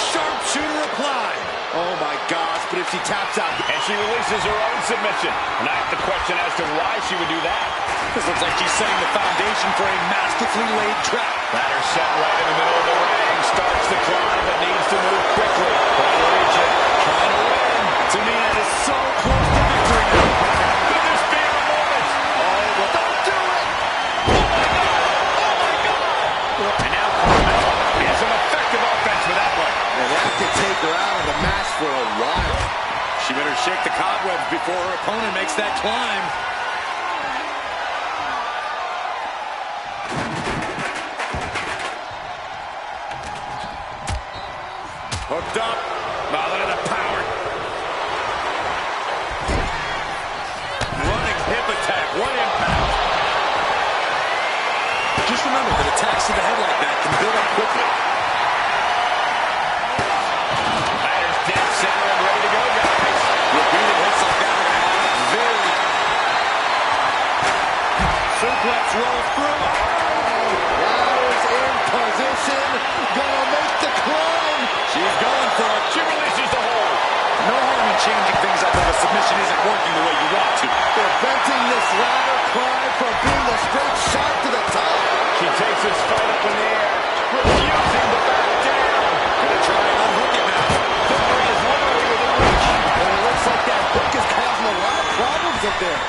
Sharpshooter applied. Oh my gosh, but if she taps out... And she releases her own submission. And I have to question as to why she would do that. This looks like she's setting the foundation for a masterfully laid trap. Ladder set right in the middle of the ring. Starts to climb, but needs to move quickly. Trying to win. Tamina is so close to victory now. Could this be her moment? Oh, but don't do it! And now Carmella has an effective offense with that one. And that could take her out of the match for a while. She better shake the cobwebs before her opponent makes that climb. Hooked up. Now look at the power. Running hip attack. What impact. Just remember that attacks to the head like that can build up quickly. Ladder's dead center and ready to go, guys. Repeated hits like that are very... Suplex rolls through. Ladder's in position. Gonna make the climb. She's going for it. She releases the hold. No harm in changing things up if a submission isn't working the way you want to. Preventing this ladder climb from being a straight shot to the top. She takes this fight up in the air, refusing to back down. Gonna try and unhook it now. Victory is literally within reach. And it looks like that hook is causing a lot of problems up there.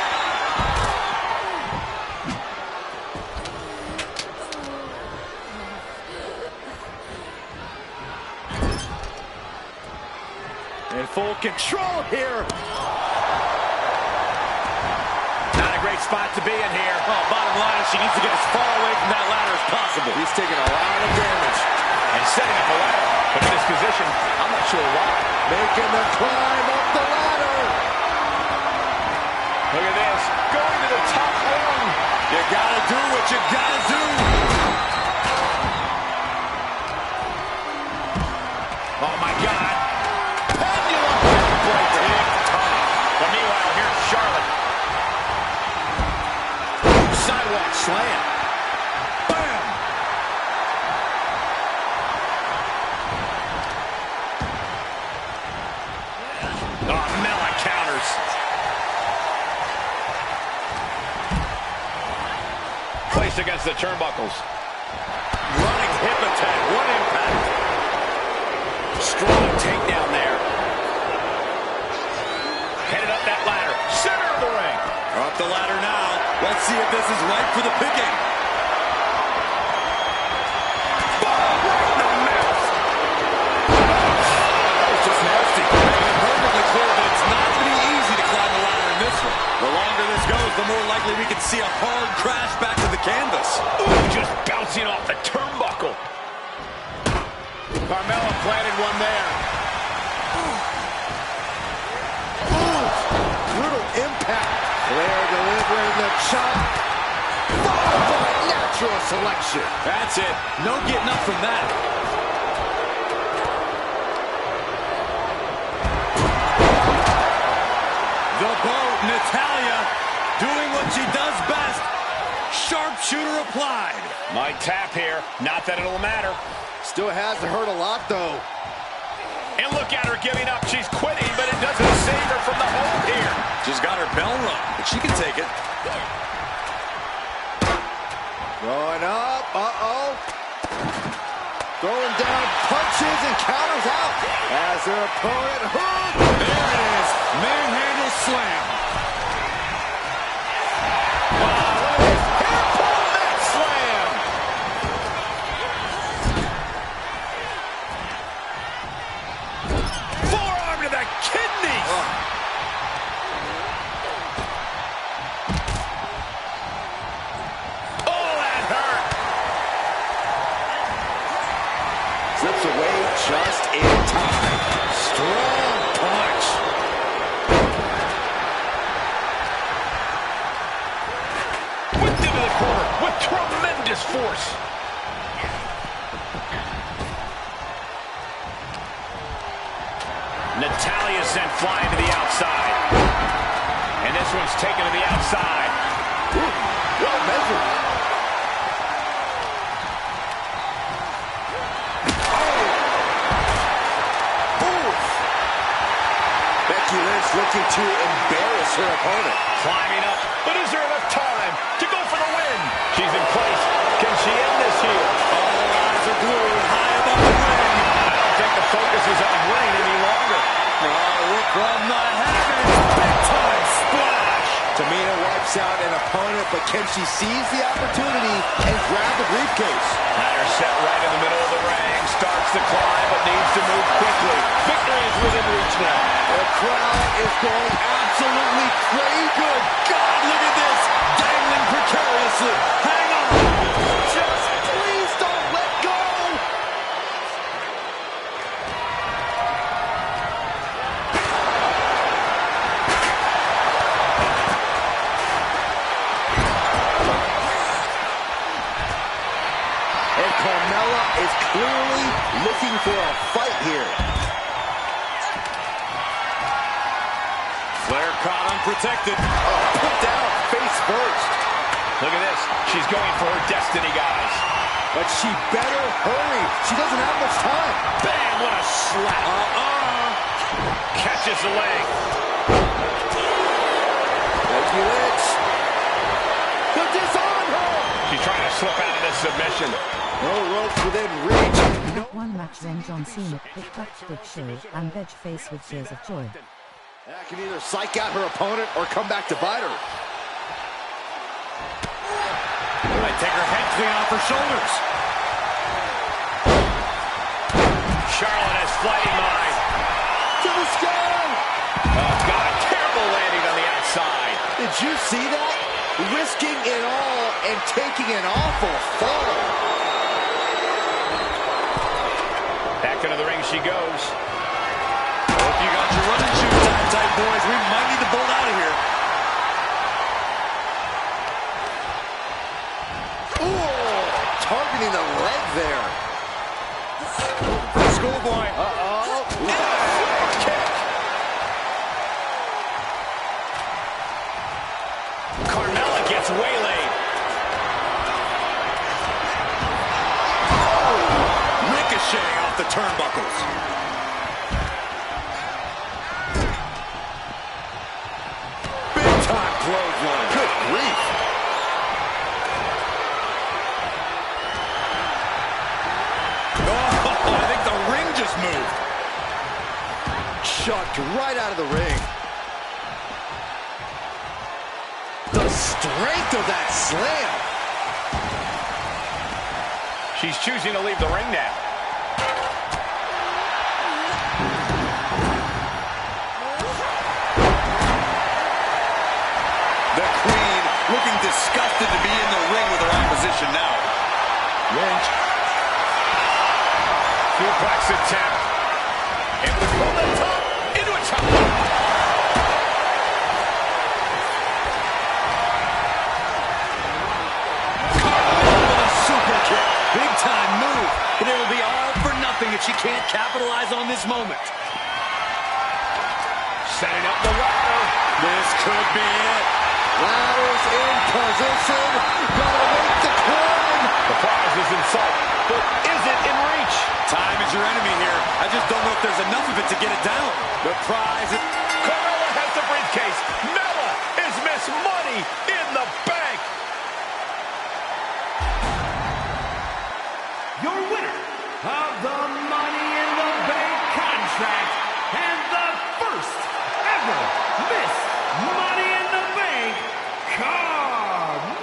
In full control here. Not a great spot to be in here. Oh, bottom line is she needs to get as far away from that ladder as possible. He's taking a lot of damage. And setting up a ladder. But in this position, I'm not sure why. Making the climb up the ladder. Look at this. Going to the top rung. You gotta do what you gotta do. Oh, my God. Pendulum break time. But meanwhile, here's Charlotte. Sidewalk slam. Bam! Oh, Mela counters. Placed against the turnbuckles. Running hip attack. What impact. Strong takedown there. Headed up that ladder. Center of the ring. Up the ladder now. Let's see if this is right for the picking. Right in the mouth. That was just nasty. Making it perfectly clear that it's not going to be easy to climb the ladder in this one. The longer this goes, the more likely we could see a hard crash back to the canvas. Ooh, just bouncing off the turnbuckle. Carmella planted one there. Brutal impact. Flair delivering the chop. Followed by natural selection. That's it. No getting up from that. The boat, Natalya, doing what she does best. Sharpshooter applied. Might tap here. Not that it'll matter. Still has to hurt a lot, though. And look at her giving up. She's quitting, but it doesn't save her from the hold here. She's got her bell rung, but she can take it. Going up. Uh-oh. Throwing down punches and counters out. As her opponent hook. There it is. Manhandle slam. Slips away just in time. Strong punch. Whipped into the corner with tremendous force. Natalya sent flying to the outside. And this one's taken to the outside. Ooh, well measured. Looking to embarrass her opponent. Climbing up, but is there enough time to go for the win? She's in place. Can she end this here? All eyes are glued high above the ring. I don't think the focus is on winning any longer. Look from the heavens. Big time splash. Tamina wipes out an opponent, but can she seize the opportunity and grab the briefcase? Ladder set right in the middle of the ring. Starts to climb, but needs to move quickly. Victory is within reach now. The crowd is going absolutely crazy. Good God, look at this. Dangling precariously. Hang on. Just please don't let go. And Carmella is clearly looking for a fight here. Flair caught unprotected. Oh, put down face first. Look at this. She's going for her destiny, guys. But she better hurry. She doesn't have much time. Bam, what a slap. Catches the leg. Becky Lynch. The disarm her. She's trying to slip out of this submission. No ropes within reach. One match then John Cena picked up Big Show and Edge face with tears of joy. That can either psych out her opponent or come back to bite her. Might take her head clean off her shoulders. Charlotte has fighting mind. To the sky. Oh, God, terrible landing on the outside. Did you see that? Risking it all and taking an awful fall. Back into the ring she goes. Hope you got your running shoes tight, boys. We might need to bolt out of here. Ooh, targeting the leg there. Schoolboy. Uh-oh. Kick. Carmella gets waylaid. Ricocheting off the turnbuckles. Big time clothesline. Good grief. Oh, I think the ring just moved. Chucked right out of the ring. The strength of that slam. She's choosing to leave the ring now. The Queen looking disgusted to be in the ring with her opposition now. Lynch. Suplex attempt. Able to pull the top into a chop. Carmella with a super kick. Big time move. But it will be all for nothing if she can't capitalize on this moment. Setting up the ladder. This could be it. Ladders in position. Gotta make the climb. The prize is in sight, but is it in reach? Time is your enemy here. I just don't know if there's enough of it to get it down. The prize is... Carmella has the briefcase. Mella is Miss Money in the Bank. Your winner of the Money in the Bank contract and the first ever Miss Money in the Bank, Carmella!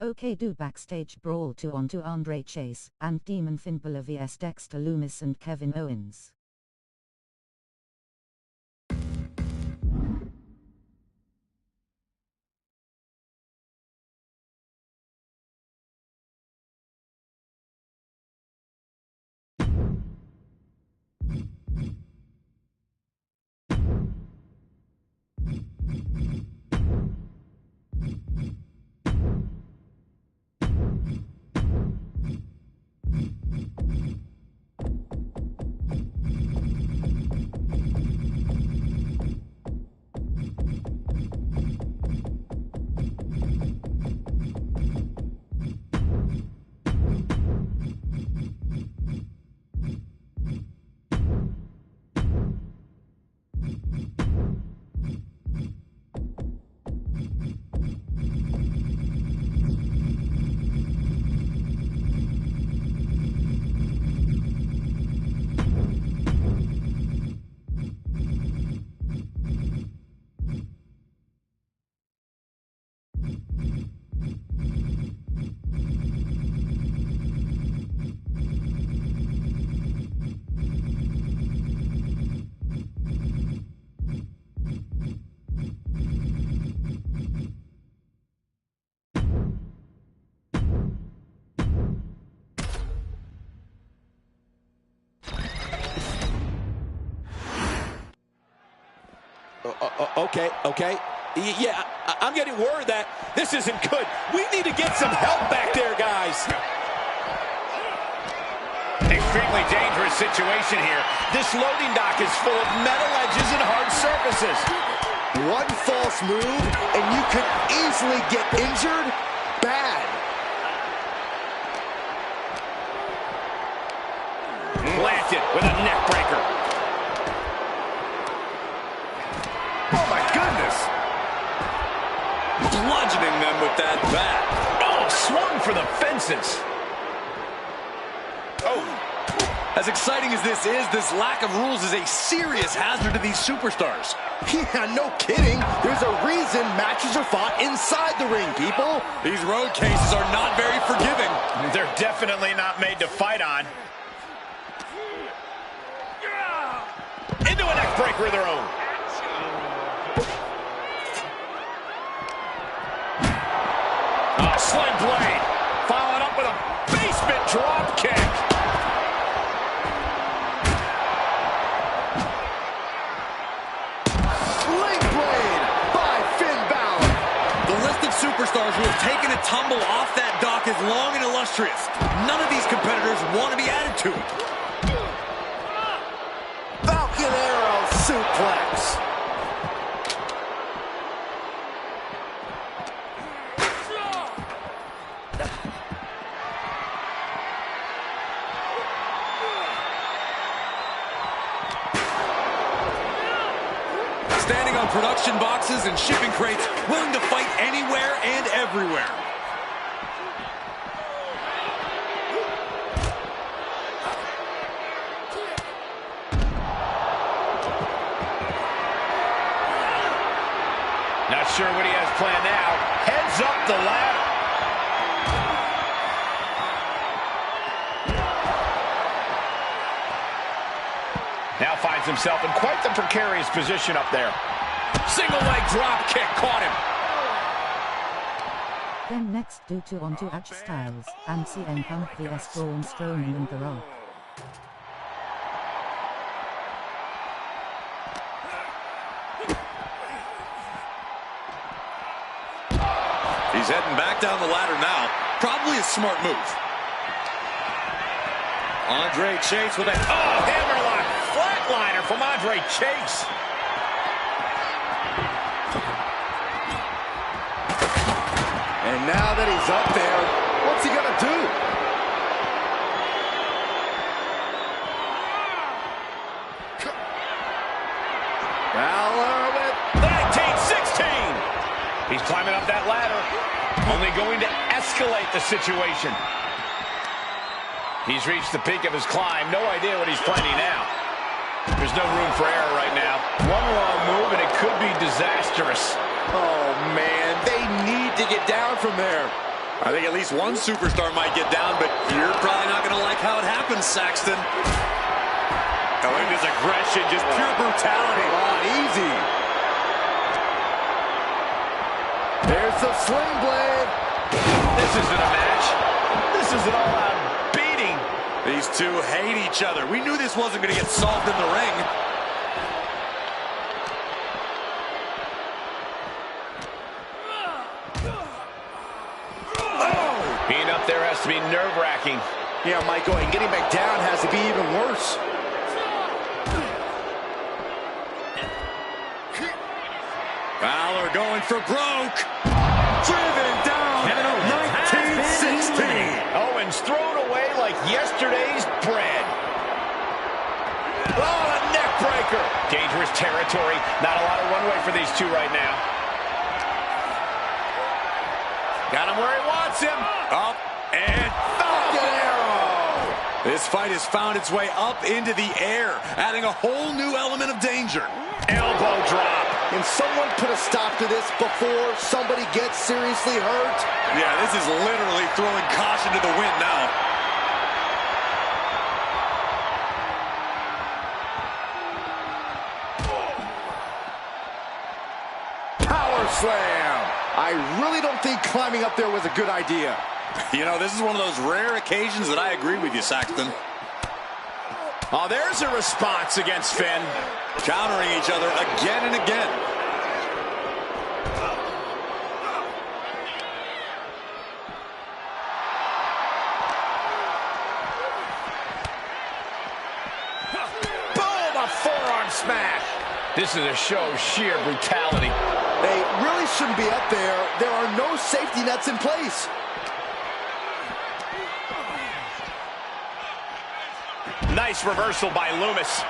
OK do backstage brawl 2 on 2 Andre Chase and Demon Finn Balor vs Dexter Lumis and Kevin Owens. Okay. Yeah, I'm getting word that this isn't good. We need to get some help back there, guys. Extremely dangerous situation here. This loading dock is full of metal edges and hard surfaces. One false move, and you could easily get injured bad. Planted with a neck breaker. Oh, my goodness. Bludgeoning them with that bat. Oh, swung for the fences. Oh. As exciting as this is, this lack of rules is a serious hazard to these superstars. Yeah, no kidding. There's a reason matches are fought inside the ring, people. These road cases are not very forgiving. They're definitely not made to fight on. Into a neck breaker of their own. Oh, sling blade. Followed up with a basement drop kick. Superstars who have taken a tumble off that dock is long and illustrious. None of these competitors want to be added to it. Falcon Arrow suplex. Standing on production boxes and shipping crates, willing to fight anywhere and everywhere. Not sure what he has planned now. Heads up the ladder. Now finds himself in quite the precarious position up there. Single leg drop kick caught him. Then next due to onto Edge Styles and CM Punk vs Braun Strowman and The Rock. He's heading back down the ladder now. Probably a smart move. Andre Chase with a hammerlock flatliner from Andre Chase. And now that he's up there, what's he gonna do? Balor with 1916. He's climbing up that ladder, only going to escalate the situation. He's reached the peak of his climb. No idea what he's planning now. There's no room for error right now. One wrong move and it could be disastrous. Oh, man, they need to get down from there. I think at least one superstar might get down, but you're probably not going to like how it happens, Saxton. Going his aggression, just pure brutality. Come on, easy. There's the sling blade. This isn't a match. This is an all-out beating. These two hate each other. We knew this wasn't going to get solved in the ring. Being up there has to be nerve-wracking. Yeah, Michael, and getting back down has to be even worse. Balor going for broke. Driven down. 1916. Owens thrown away like yesterday's bread. Oh, a neck breaker. Dangerous territory. Not a lot of runway for these two right now. Got him where he wants him. Up and Falcon Arrow. This fight has found its way up into the air, adding a whole new element of danger. Elbow drop. Can someone put a stop to this before somebody gets seriously hurt? Yeah, this is literally throwing caution to the wind now. Power slam. I really don't think climbing up there was a good idea. You know, this is one of those rare occasions that I agree with you, Saxton. Oh, there's a response against Finn. Countering each other again and again. This is a show of sheer brutality. They really shouldn't be up there. There are no safety nets in place. Nice reversal by Loomis.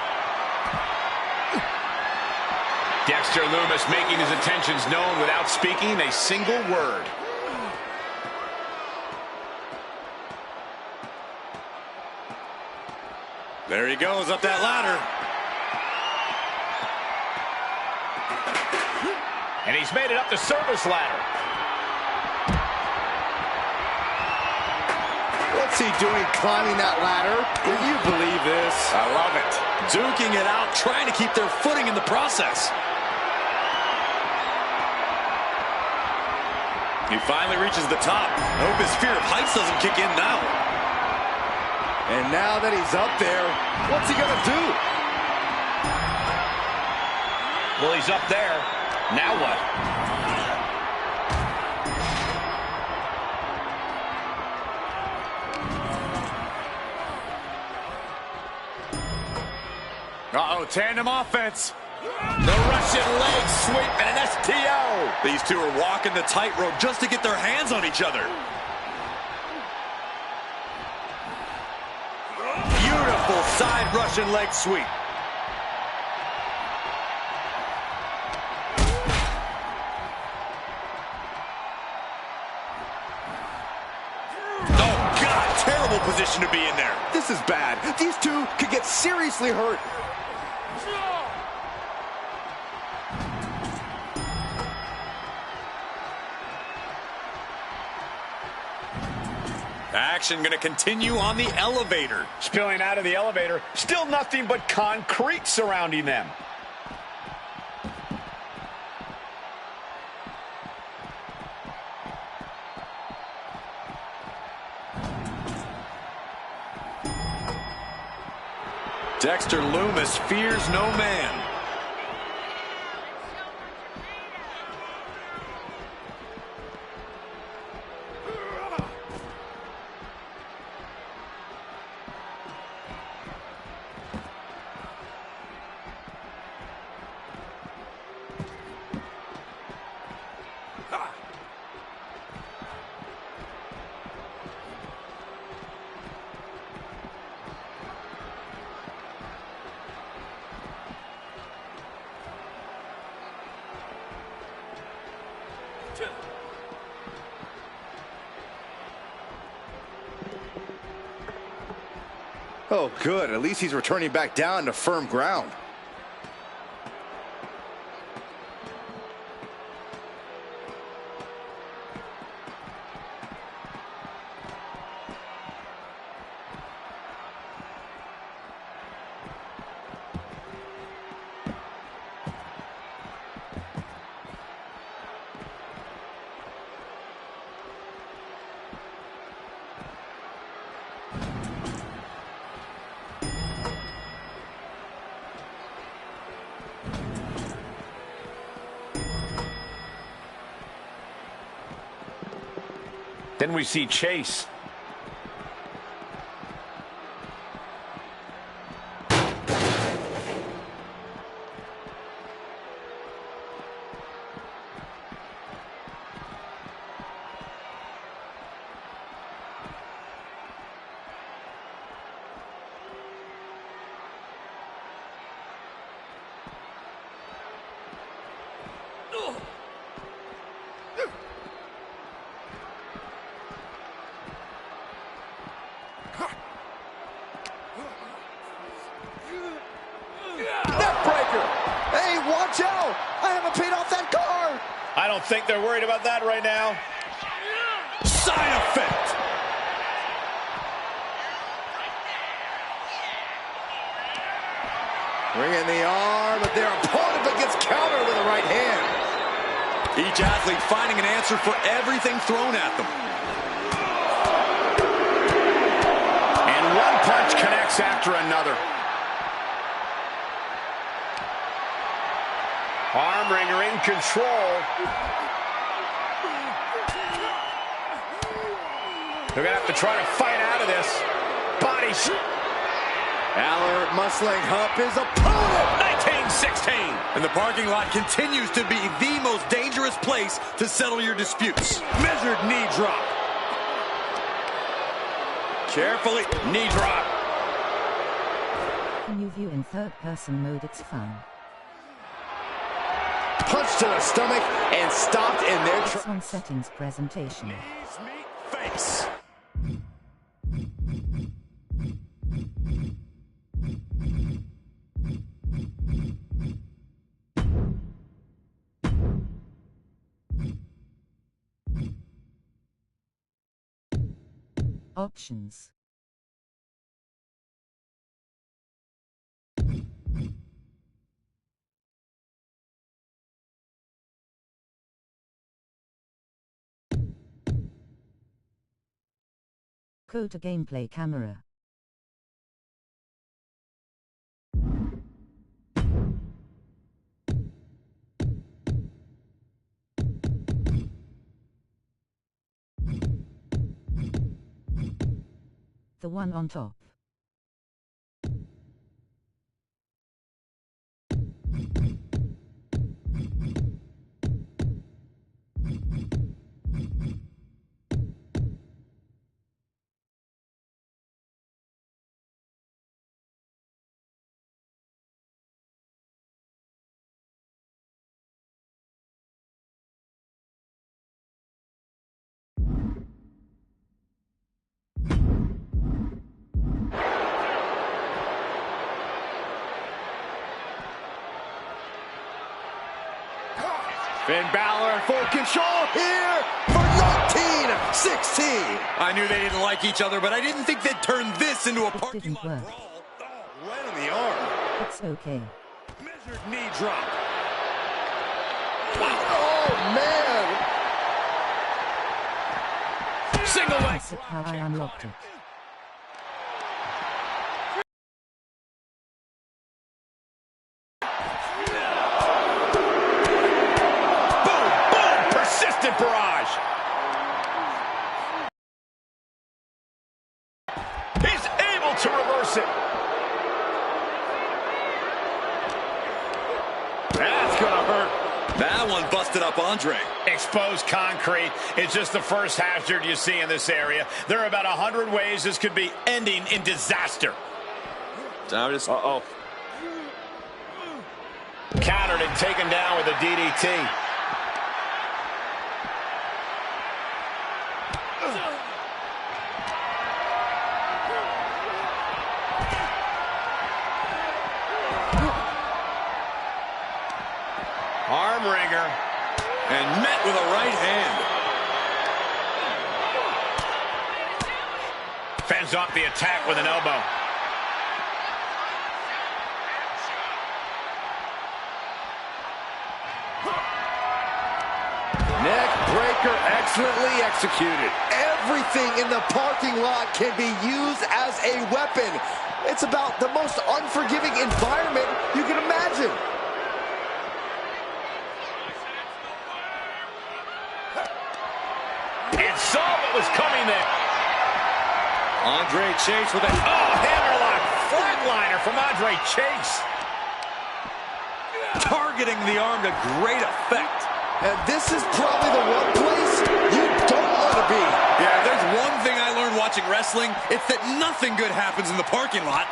Dexter Loomis making his intentions known without speaking a single word. There he goes up that ladder. And he's made it up the service ladder. What's he doing climbing that ladder? Can you believe this? I love it. Duking it out, trying to keep their footing in the process. He finally reaches the top. I hope his fear of heights doesn't kick in now. And now that he's up there, what's he gonna do? Well, he's up there. Now what? Uh-oh, tandem offense. The Russian leg sweep and an STO. These two are walking the tightrope just to get their hands on each other. Beautiful side Russian leg sweep. Oh, God, terrible position to be in there. This is bad. These two could get seriously hurt. Action going to continue on the elevator. Spilling out of the elevator, still nothing but concrete surrounding them. Dexter Loomis fears no man. Oh, good. At least he's returning back down to firm ground. Then we see Chase. Watch out! I haven't paid off that car! I don't think they're worried about that right now. Side effect! Bringing the arm, but their opponent gets countered with a right hand. Each athlete finding an answer for everything thrown at them. And one punch connects after another. Arm wringer in control. They're going to have to try to fight out of this. Body shot. Aller muscling up his opponent. 19 16. And the parking lot continues to be the most dangerous place to settle your disputes. Measured knee drop. Carefully, knee drop. Can you view in third-person mode? It's fun. Punch to the stomach and stopped in their It's on settings presentation. Knees meet face. Options. Go to gameplay camera. The one on top. Finn Balor in full control here for 1916. I knew they didn't like each other, but I didn't think they'd turn this into a parking lot work. brawl. Oh, right on the arm. It's okay. Measured knee drop. Oh, man. Single leg. That's how I unlocked it. Boom, boom, persistent barrage. He's able to reverse it. That's gonna hurt. That one busted up Andre. Exposed concrete is just the first hazard you see in this area. There are about 100 ways this could be ending in disaster. Uh-oh. Countered and taken down with a DDT. Arm wringer. And met with a right hand. Fends off the attack with an elbow. Neck breaker excellently executed. Everything in the parking lot can be used as a weapon. It's about the most unforgiving environment you can imagine. And saw what was coming there. Andre Chase with a Hammerlock flatliner from Andre Chase. targeting the arm to great effect. And this is probably the one place you don't want to be. Yeah, if there's one thing I learned watching wrestling, it's that nothing good happens in the parking lot.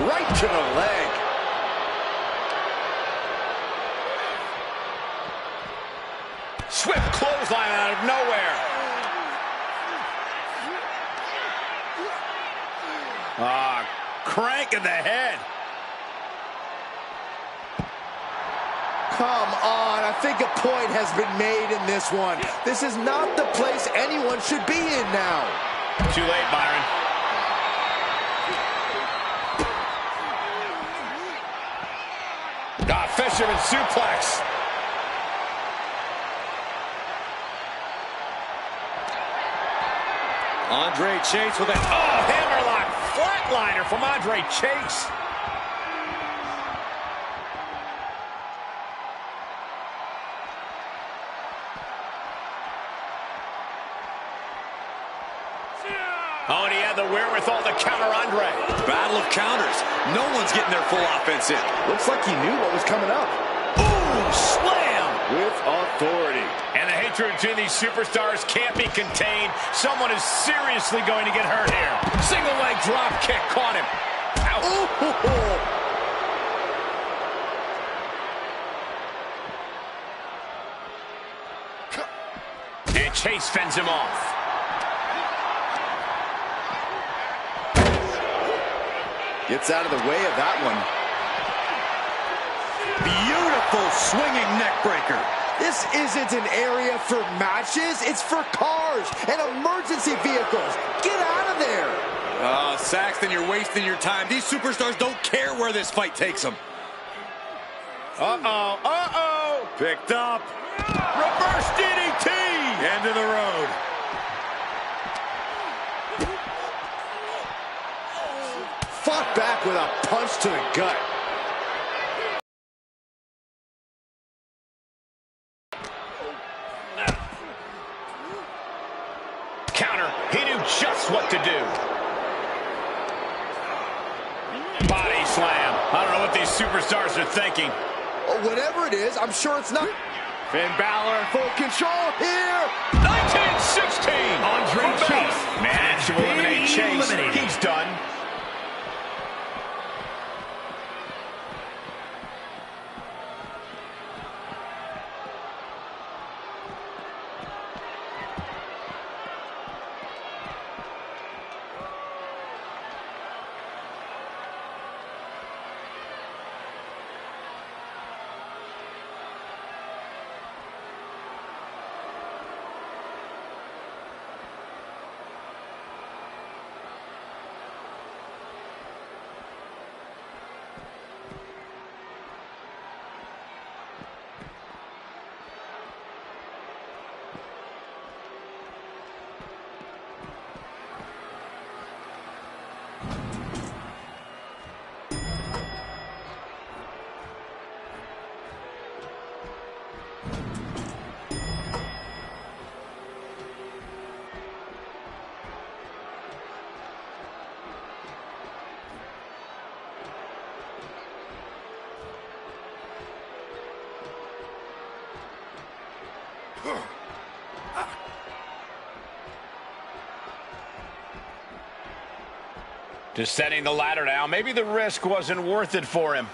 Right to the leg. Swift clothesline out of nowhere. Crank in the head. Come on, I think a point has been made in this one. This is not the place anyone should be in now. Too late, Byron. Fisherman suplex. Andre Chase with a hammerlock flatliner from Andre Chase. Oh, and he had the wherewithal to counter Andre. Battle of counters. No one's getting their full offense in. Looks like he knew what was coming up. Ooh, slam! With authority. And the hatred between these superstars can't be contained. Someone is seriously going to get hurt here. Single leg drop kick caught him. And Chase fends him off. Gets out of the way of that one. Beautiful swinging neck breaker. This isn't an area for matches. It's for cars and emergency vehicles. Get out of there. Saxton, you're wasting your time. These superstars don't care where this fight takes them. Uh-oh. Picked up. Reverse DDT. End of the road. Fought back with a punch to the gut. Counter. He knew just what to do. Body slam. I don't know what these superstars are thinking. Whatever it is, I'm sure it's not. Finn Balor. Full control here. 1916. Andre Chase. Managed to eliminate Chase. He's done. Descending the ladder now. Maybe the risk wasn't worth it for him.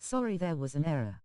Sorry, there was an error.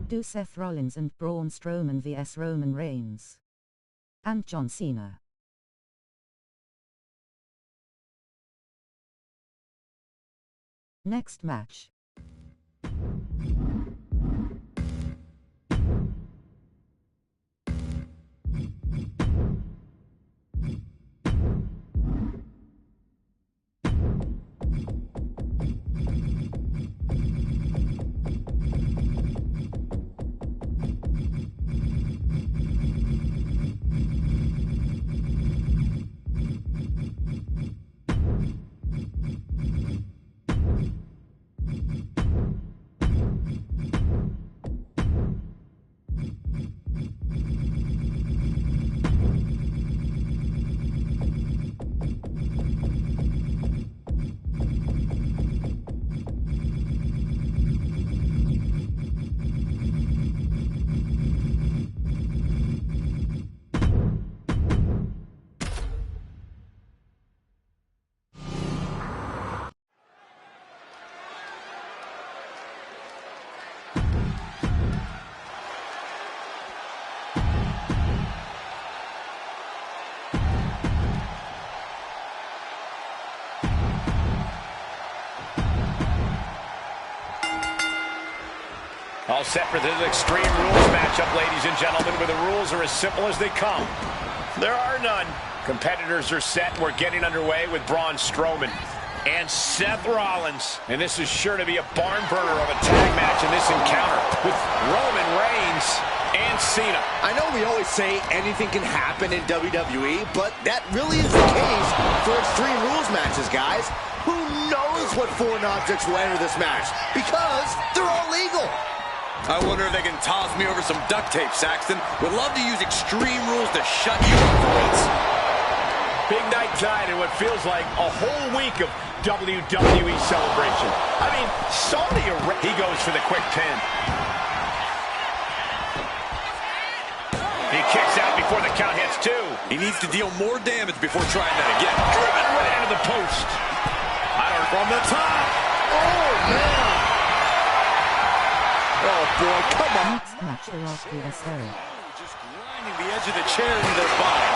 Do Seth Rollins and Braun Strowman vs Roman Reigns and John Cena. Next match. All set for this Extreme Rules matchup, ladies and gentlemen, where the rules are as simple as they come. There are none. Competitors are set, and we're getting underway with Braun Strowman and Seth Rollins. And this is sure to be a barn burner of a tag match in this encounter with Roman Reigns and Cena. I know we always say anything can happen in WWE, but that really is the case for Extreme Rules matches, guys. Who knows what foreign objects will enter this match? Because they're all legal. I wonder if they can toss me over some duct tape, Saxton. Would love to use Extreme Rules to shut you up for once. Big night tonight and what feels like a whole week of WWE celebration. I mean, Saudi Arabia. He goes for the quick pin. He kicks out before the count hits two. He needs to deal more damage before trying that again. Driven right into the post. From the top. Oh, man. Oh, boy, come on. Next match, Rock USA. Just grinding the edge of the chair into their body.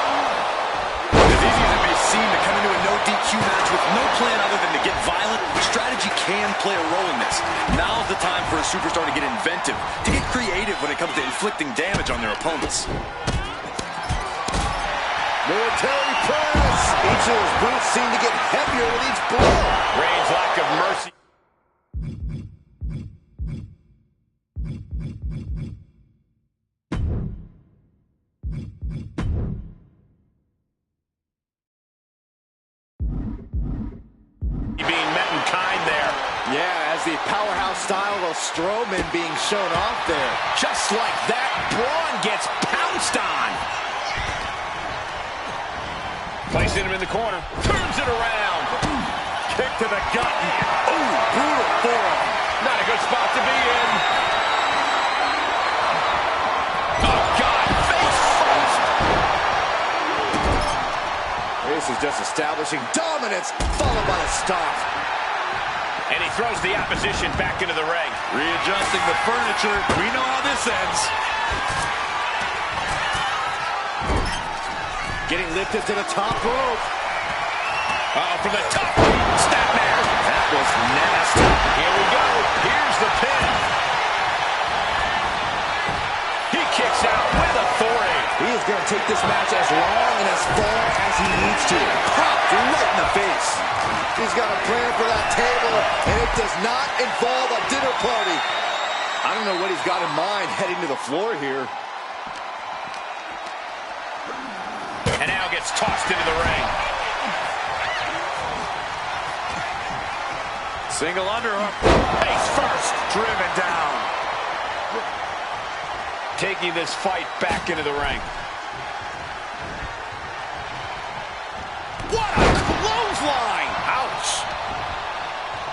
As easy as it may seem to come into a no DQ match with no plan other than to get violent, strategy can play a role in this. Now's the time for a superstar to get inventive, to get creative when it comes to inflicting damage on their opponents. Military press. Each of his boots seem to get heavier with each blow. Reigns' lack of mercy. Being met in kind there. Yeah, as the powerhouse style of Strowman being shown off there. Just like that, Braun gets pounced on. Placing him in the corner. Turns it around. Kick to the gut. Ooh, brutal forearm. Not a good spot to be in. Oh, God. Face first. This is just establishing dominance, followed by a stomp. And he throws the opposition back into the ring. Readjusting the furniture. We know how this ends. Getting lifted to the top rope. From the top. Snapmare. That was nasty. Here we go. Here's the pin. He kicks out with authority. He is going to take this match as long and as far as he needs to. Popped right in the face. He's got a plan for that table, and it does not involve a dinner party. I don't know what he's got in mind heading to the floor here. And now gets tossed into the ring. Single underhook. Face first. Driven down. Taking this fight back into the ring. What a clothesline! Ouch!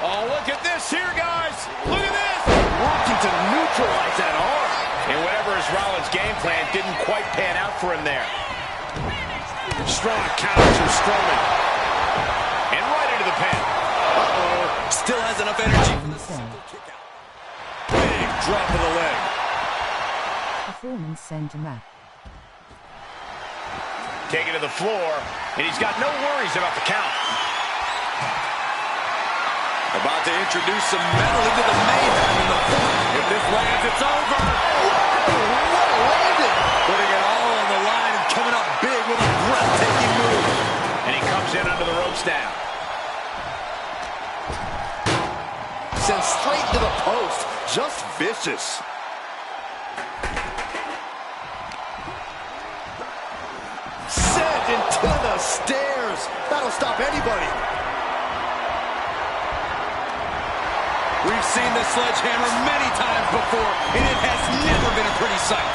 Oh, look at this here, guys! Look at this! Working to neutralize that arm. And whatever his Rollins' game plan didn't quite pan out for him there. Strong counter to Strowman. And right into the pin. Uh-oh. Still has enough energy. Big drop of the leg. Performance Center match. Taken to the floor, and he's got no worries about the count. About to introduce some metal into the mayhem in the front. If this lands, it's over. What a landing! Putting it all on the line and coming up big with a breathtaking move. And he comes in under the ropes now. Sent straight to the post. Just vicious. Sent into the stairs. That'll stop anybody. We've seen this sledgehammer many times before, and it has never been a pretty sight.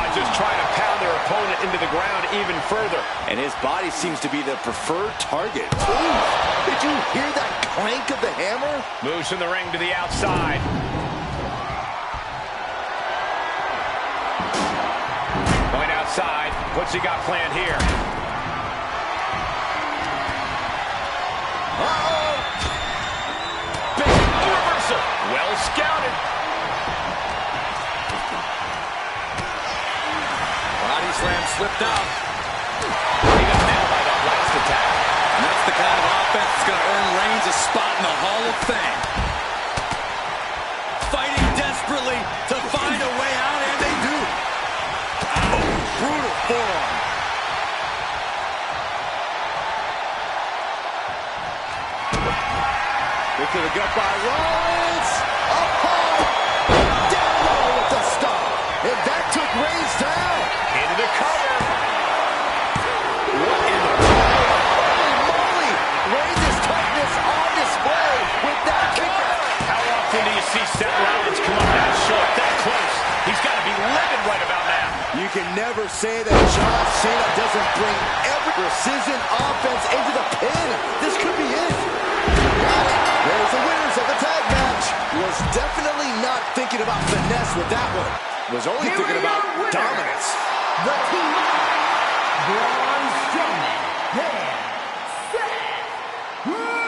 Just trying to pound their opponent into the ground even further. And his body seems to be the preferred target. Ooh, did you hear that clank of the hammer? Moves from the ring to the outside. Going outside. What's he got planned here? Uh-oh! Big reversal. Well scouted. Body slam slipped out. He got nailed by that last attack. And that's the kind of offense that's going to earn Reigns a spot in the Hall of Fame. Fighting desperately to find a way out, and they do. Oh, brutal forearm. Look to the gut by Rollins. Oh, down low with the stop. And that took Reigns down. Into the cover. What in the world? Holy moly. Reigns' toughness on display with that kick. How often do you see Seth Rollins come up that short, that close? He's got to be livid right about now. You can never say that John Cena doesn't bring every precision offense into the pin. This could be it. Got it. There's the winners of the tag match. Was definitely not thinking about finesse with that one. Was only thinking about dominance. The team of Braun Strowman and Seth Rollins.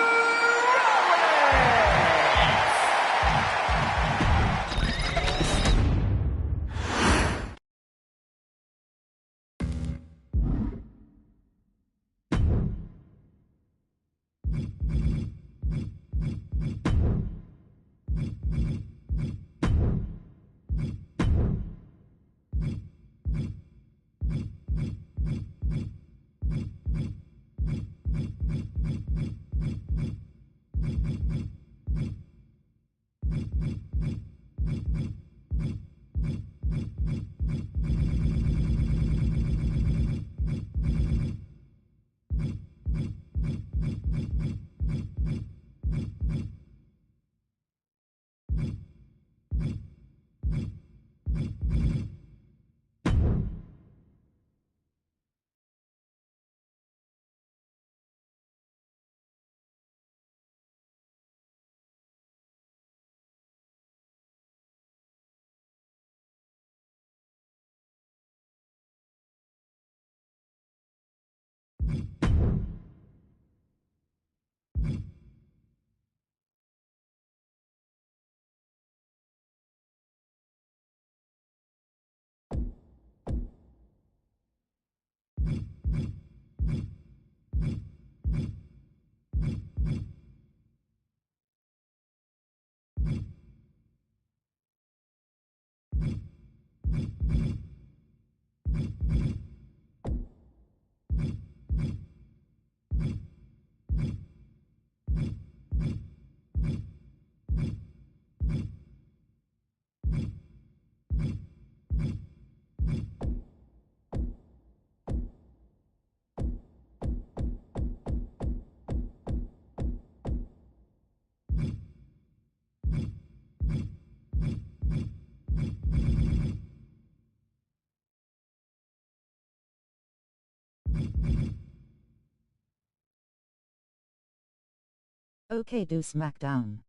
Okay, do SmackDown.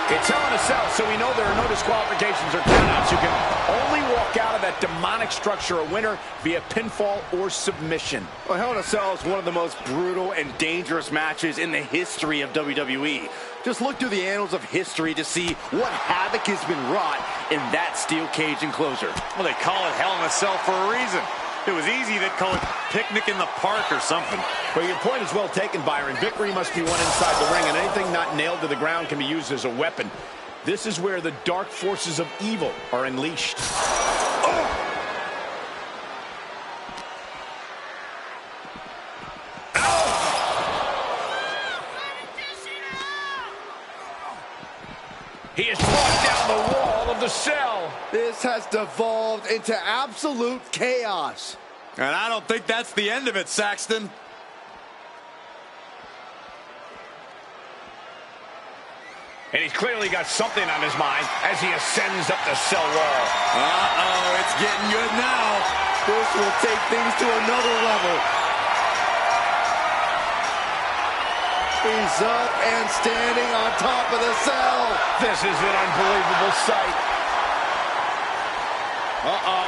It's Hell in a Cell, so we know there are no disqualifications or countouts. You can only walk out of that demonic structure a winner via pinfall or submission. Well, Hell in a Cell is one of the most brutal and dangerous matches in the history of WWE. Just look through the annals of history to see what havoc has been wrought in that steel cage enclosure. Well, they call it Hell in a Cell for a reason. If it was easy, they'd call it Picnic in the Park or something. Well, your point is well taken, Byron. Victory must be won inside the ring, and anything not nailed to the ground can be used as a weapon. This is where the dark forces of evil are unleashed. Oh! He has brought down the wall of the cell. This has devolved into absolute chaos. And I don't think that's the end of it, Saxton. And he's clearly got something on his mind as he ascends up the cell wall. Uh-oh, it's getting good now. This will take things to another level. He's up and standing on top of the cell. This is an unbelievable sight. Uh-oh.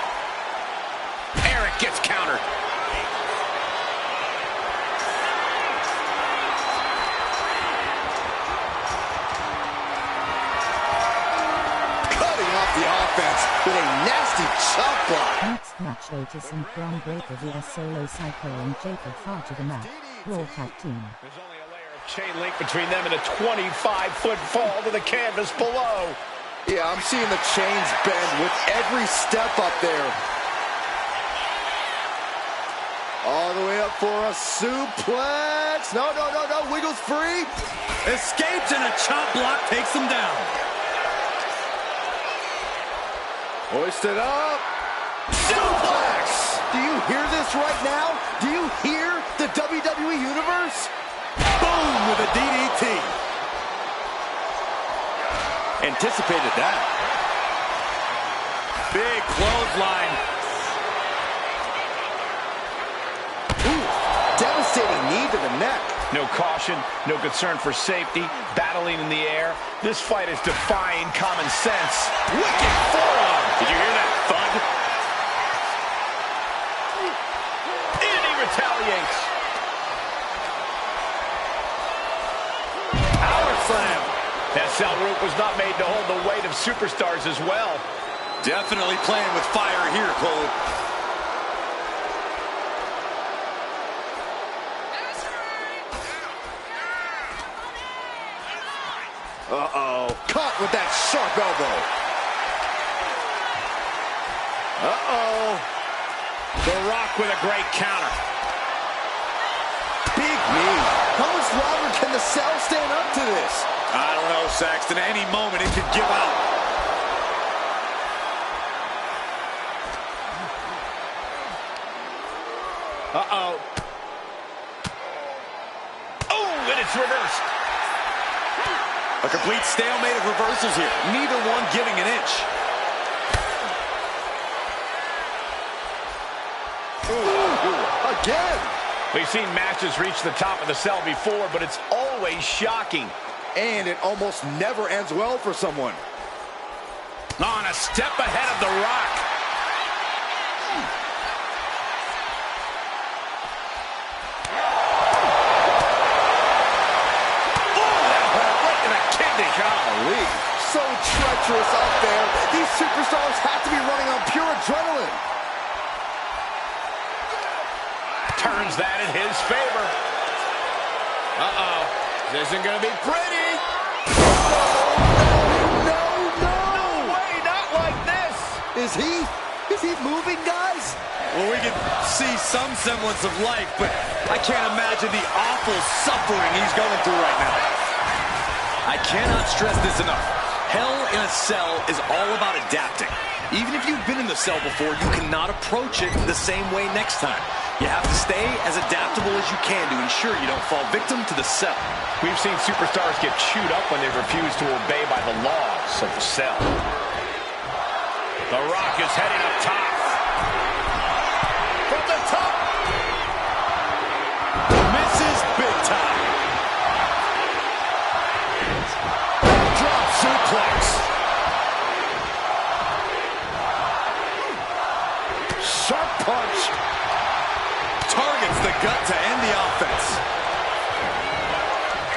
Eric gets countered. Cutting off the offense with a nasty chop block. Next match, Otis and Braun Breaker vs Solo Psycho and Jacob Far to the mat. Raw Tag Team. There's only a layer of chain link between them and a 25-foot fall to the canvas below. Yeah, I'm seeing the chains bend with every step up there. All the way up for a suplex. No, no, no, no. Wiggles free. Escapes and a chop block takes him down. Hoisted up. Suplex. Do you hear this right now? Do you hear the WWE Universe? Boom with a DDT. Anticipated that. Big clothesline. Devastating knee to the neck. No caution, no concern for safety, battling in the air. This fight is defying common sense. Wicked forearm. Did you hear that thud? And he retaliates. Power slam. That cell rope was not made to hold the weight of superstars as well. Definitely playing with fire here, Cole. Uh-oh. Caught with that sharp elbow. Uh-oh. The Rock with a great counter. Big knee. How much longer can the cell stand up to this? I don't know, Saxton. Any moment it could give out. Uh-oh. Oh, and it's reversed. A complete stalemate of reversals here. Neither one giving an inch. Ooh, again. We've seen matches reach the top of the cell before, but it's always shocking. And it almost never ends well for someone. On a step ahead of The Rock. Golly. So treacherous out there. These superstars have to be running on pure adrenaline. Turns that in his favor. Uh-oh. This isn't going to be pretty. No, no. No way, not like this. Is he moving, guys? Well, we can see some semblance of life, but I can't imagine the awful suffering he's going through right now. I cannot stress this enough. Hell in a Cell is all about adapting. Even if you've been in the cell before, you cannot approach it the same way next time. You have to stay as adaptable as you can to ensure you don't fall victim to the cell. We've seen superstars get chewed up when they refuse to obey by the laws of the cell. The Rock is heading up top. punch. Targets the gut to end the offense.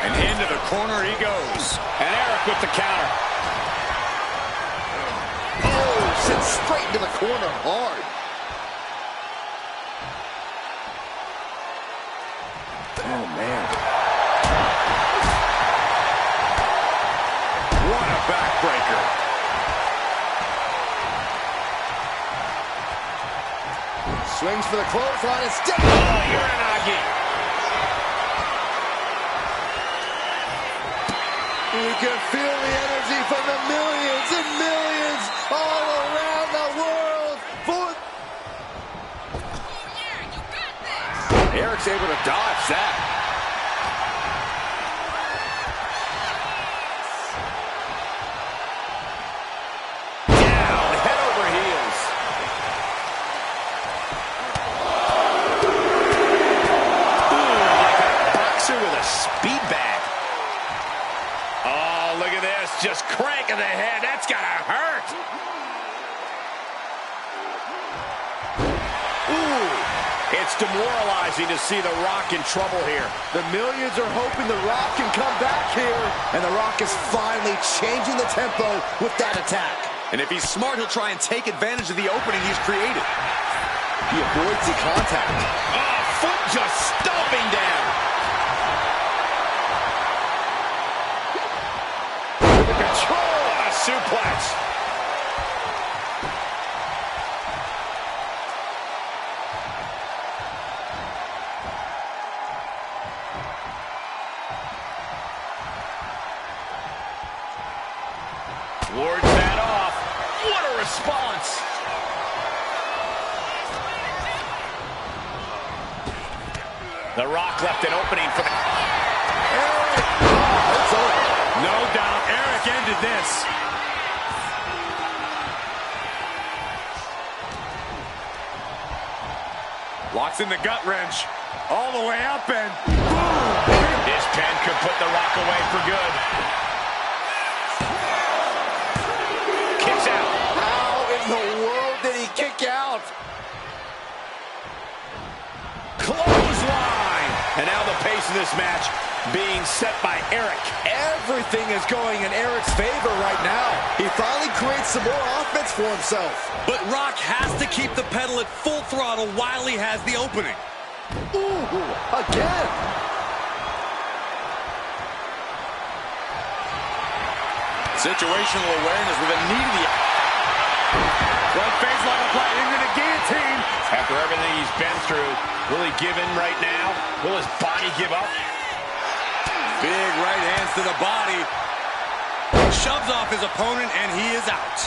And into the corner he goes. And Eric with the counter. Oh, sent straight into the corner hard. Oh, man. What a backbreaker. Swings for the clothesline instead. Oh, Uranagi. You can feel the energy from the millions and millions all around the world. Eric's able to dodge that. Down, head over heels. Ooh, like a boxer with a speed bag. Oh, look at this. Just cranking the head. That's gotta hurt. Ooh. It's demoralizing to see The Rock in trouble here. The millions are hoping The Rock can come back here. And The Rock is finally changing the tempo with that attack. And if he's smart, he'll try and take advantage of the opening he's created. He avoids the contact. Oh, foot just stomping down. Control. What a suplex. Wards that off. What a response. The Rock left an opening for the... It's over. No doubt Eric ended this. Locks in the gut wrench. All the way up and boom! His pen could put The Rock away for good. Kicks out. How in the world did he kick out? Clothesline. And now the pace of this match being set by Eric. Everything is going in Eric's favor right now. He finally creates some more offense for himself. But Rock has to keep the pedal at full throttle while he has the opening. Ooh, again. Situational awareness with a knee to the... Front face like a flat into the guillotine. After everything he's been through, will he give in right now? Will his body give up? Big right hands to the body. Shoves off his opponent, and he is out.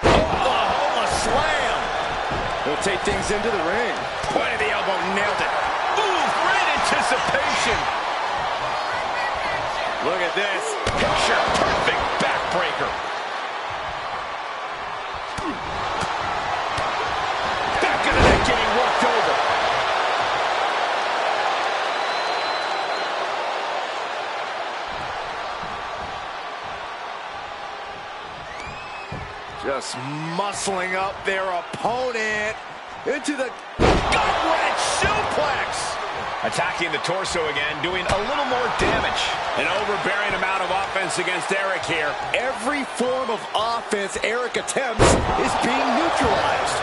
Oklahoma slam. He'll take things into the ring. Point of the elbow, nailed it. Ooh, great anticipation. Look at this. Picture perfect backbreaker. Back of the neck getting worked over. Just muscling up their opponent into the Gut-wrench suplex. Attacking the torso again, doing a little more damage. An overbearing amount of offense against Eric here. every form of offense Eric attempts is being neutralized.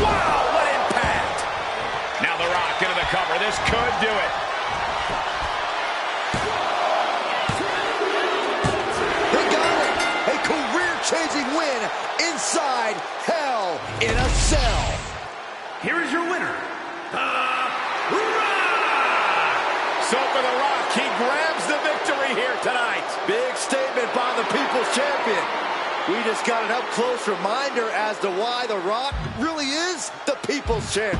Wow, what impact. Now The Rock into the cover. This could do it. He got it! A career-changing win inside Hell in a Cell. Here is your winner, So for The Rock, he grabs the victory here tonight. Big statement by the People's Champion. We just got an up-close reminder as to why The Rock really is the People's Champion.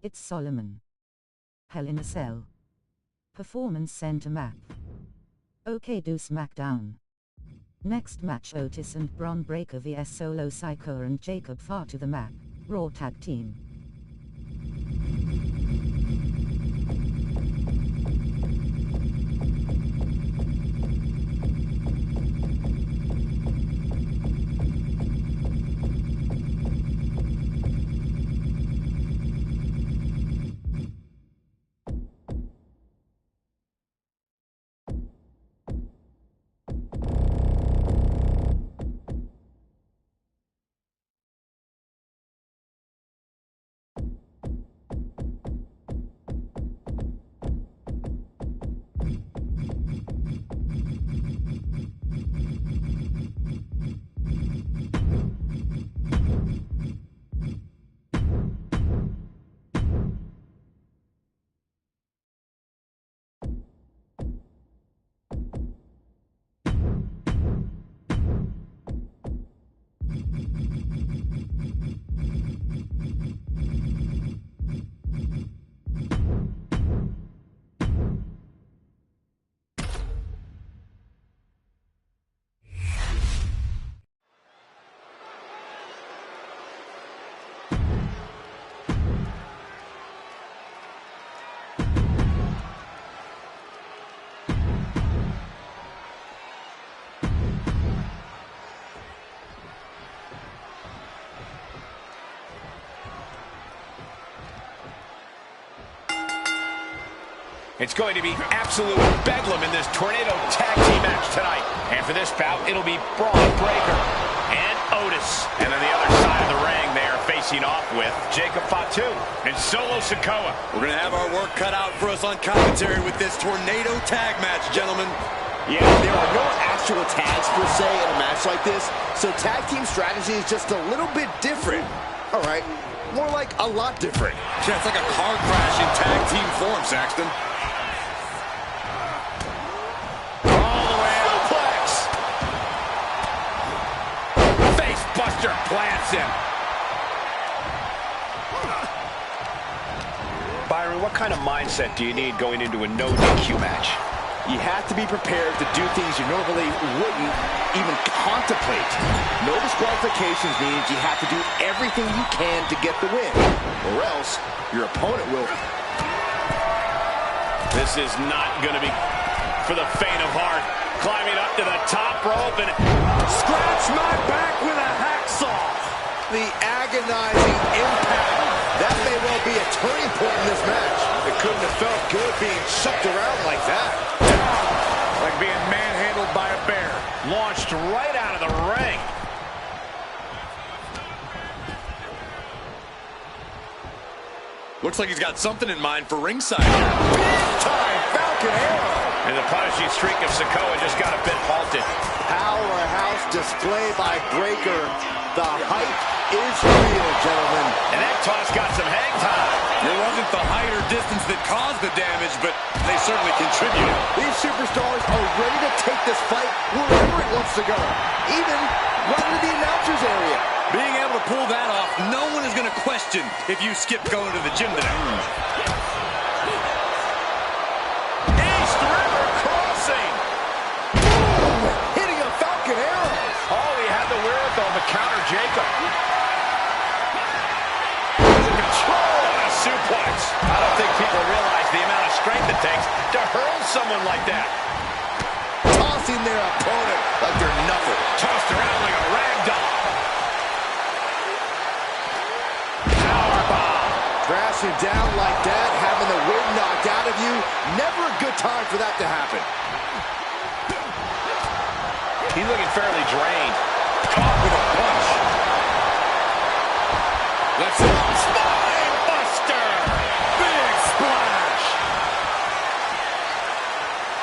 It's Solomon. Hell in a Cell. Performance Center map. OK do SmackDown. Next match, Otis and Bron Breakker vs Solo Sikoa and Jacob Far to the map. Raw Tag Team. It's going to be absolute bedlam in this tornado tag team match tonight. And for this bout, it'll be Bron Breakker and Otis. And on the other side of the ring, they are facing off with Jacob Fatu and Solo Sikoa. We're going to have our work cut out for us on commentary with this tornado tag match, gentlemen. Yeah, there are no actual tags per se in a match like this, so tag team strategy is just a little bit different. All right, more like a lot different. Yeah, it's like a car crash in tag team form, Saxton. Buster plants him. Byron, what kind of mindset do you need going into a no DQ match? You have to be prepared to do things you normally wouldn't even contemplate. No disqualifications means you have to do everything you can to get the win, or else your opponent will. This is not going to be for the faint of heart. Climbing up to the top rope and scratch my back with a hacksaw. The agonizing impact. That may well be a turning point in this match. It couldn't have felt good being chucked around like that. Like being manhandled by a bear. Launched right out of the ring. Looks like he's got something in mind for ringside here. Big time Falcon Arrow. And the punishing streak of Sikoa just got a bit halted. Powerhouse display by Breakker. The hype is real, gentlemen. And that toss got some hang time. It wasn't the height or distance that caused the damage, but they certainly contributed. These superstars are ready to take this fight wherever it wants to go. Even right into the announcer's area. Being able to pull that off, no one is going to question if you skip going to the gym today. East River crossing. Boom! Hitting a Falcon Arrow. Oh, he had the wherewithal to counter Jacob. Control on a suplex. I don't think people realize the amount of strength it takes to hurl someone like that. Tossing their opponent like they're nothing. Tossed around like a rag doll. Crashing down like that, having the wind knocked out of you, never a good time for that to happen. He's looking fairly drained. Caught with a punch. Let's see. Spine buster. Big splash.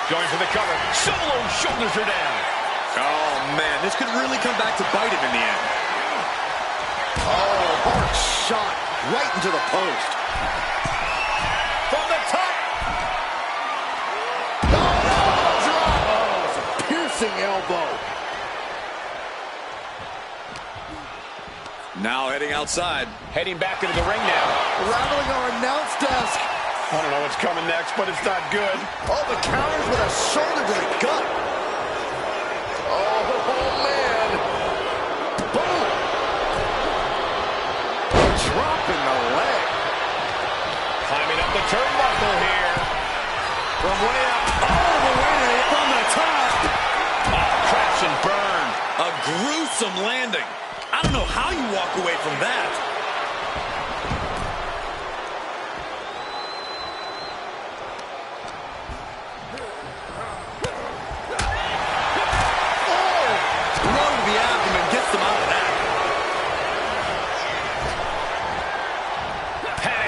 Going for the cover. Solo shoulders are down. Oh, man, this could really come back to bite him in the end. Oh, hard shot right into the post. From the top. Oh, it's a piercing elbow. Now heading outside. Heading back into the ring now. Rattling our announce desk. I don't know what's coming next, but it's not good. Oh, the counters with a shoulder to the gut. Oh, man. Boom. Dropping the leg. Climbing up the turnbuckle here. From way up. Oh, the way from the top. Oh, crash and burn. A gruesome landing. I don't know how you walk away from that.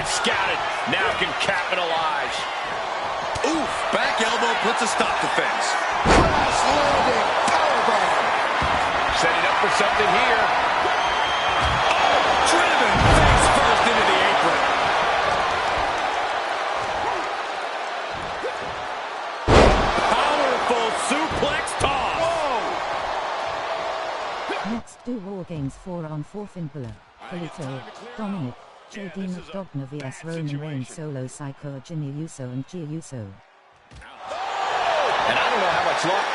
Scouted, now can capitalize. Oof, back elbow puts a stop to things. Crash landing, powerbomb. Setting up for something here. Oh, driven face first into the apron. Powerful suplex toss. Whoa. Next, do War Games 4-on-4 Finn Balor, Polito, Dominic, JD McDonough vs Roman Reigns, Solo Sikoa, Jimmy Uso and G Uso. And I don't know how much luck.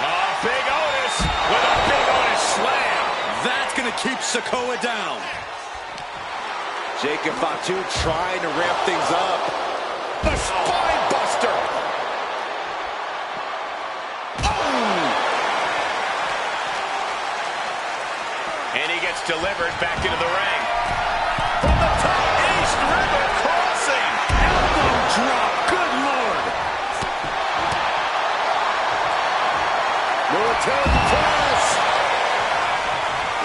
Oh, Big Otis with a Big Otis slam. That's going to keep Sikoa down. Jacob Fatu trying to ramp things up. The spine buster. And he gets delivered back into the ring. From the top, East River crossing. Elbow drop. Good Lord. Military press.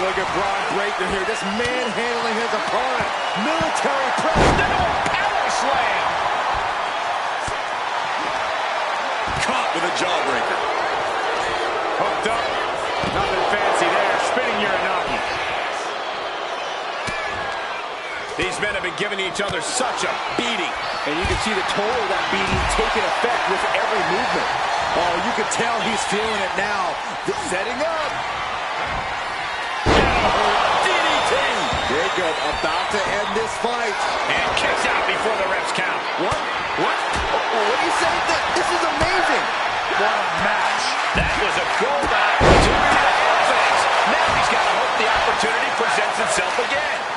Look at Braun Breaker here, just manhandling his opponent. Military press. Power slam. Caught with a jawbreaker. Hooked up. Nothing fancy there. Spinning Uranagi. These men have been giving each other such a beating. And you can see the toll of that beating taking effect with every movement. Oh, you can tell he's feeling it now. Setting up. DDT. Jacob about to end this fight. And kicks out before the refs count. What? What do you say? This is amazing. What a match. That was a gold opportunity to end things. Now he's got to hope the opportunity presents itself again.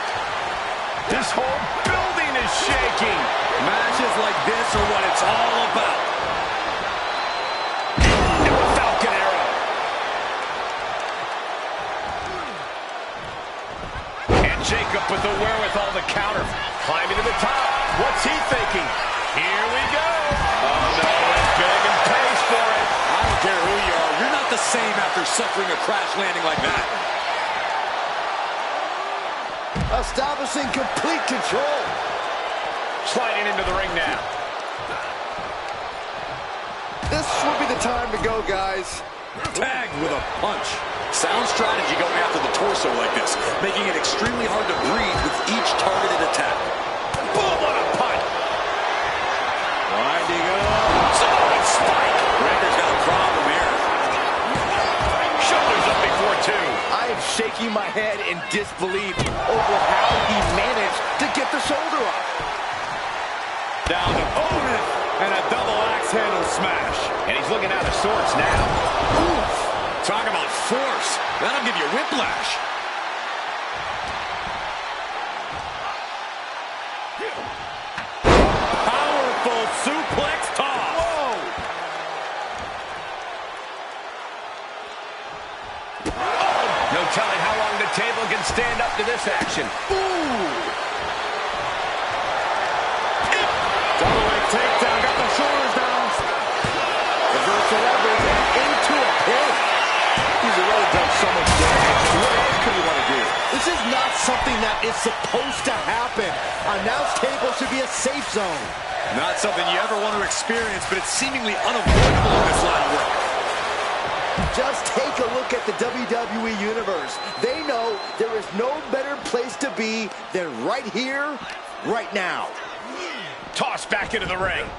This whole building is shaking. Matches like this are what it's all about. And a Falcon Arrow. And Jacob with the wherewithal to counter. Climbing to the top. What's he thinking? Here we go. Oh, no, it's big and pays for it. I don't care who you are. You're not the same after suffering a crash landing like that. Establishing complete control. Sliding into the ring now. This would be the time to go, guys. Tagged with a punch. Sound strategy going after the torso like this, making it extremely hard to breathe with each targeted attack. Boom, what a punch. Winding up. Solid spike. Breaker's got a problem here. Shoulders up before two. I am shaking my head in disbelief over how he managed to get the shoulder up. Down to opponent and a double axe handle smash. And he's looking out of sorts now. Oof. Talk about force. That'll give you whiplash. Powerful suplex toss. Whoa! No telling how long the table can stand up to this action. Ooh! Double leg takedown. Got the shoulders down. Reversal leverage and into a pin. He's already done so much damage. What else could he want to do? This is not something that is supposed to happen. Announce table should be a safe zone. Not something you ever want to experience, but it's seemingly unavoidable in this line of work. Just take a look at the WWE Universe. They know there is no better place to be than right here, right now. Tossed back into the ring.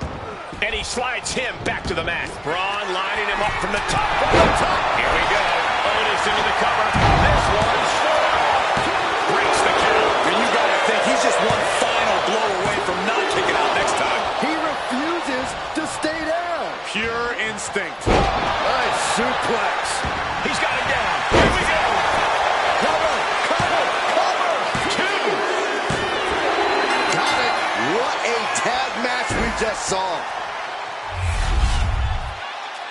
And he slides him back to the mat. Braun lining him up from the top. From the top. Here we go. Otis into the cover. This Breaks the count. And you got to think he's just one final blow away from not kicking out next time. He refuses to stay down. Pure instinct. Nice suplex. He's got it down. Here we go. Cover, cover, cover. 2. Got it. What a tag match we just saw.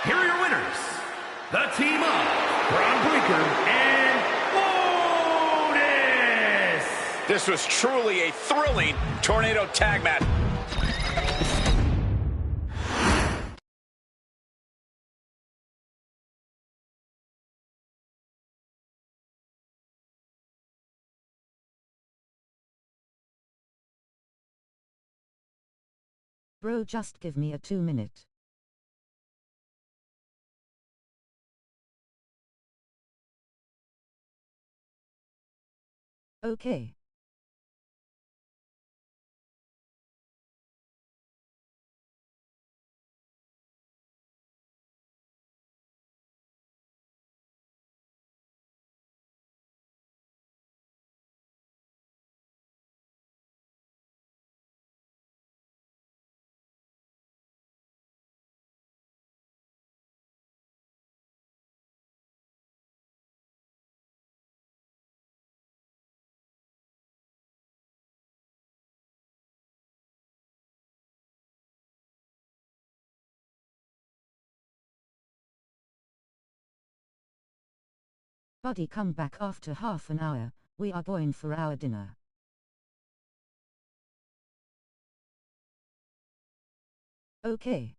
Here are your winners. The team of Braun Breaker and Otis. This was truly a thrilling tornado tag match. Bro, just give me a 2-minute. Okay. Buddy, come back after half an hour, we are going for our dinner. Okay.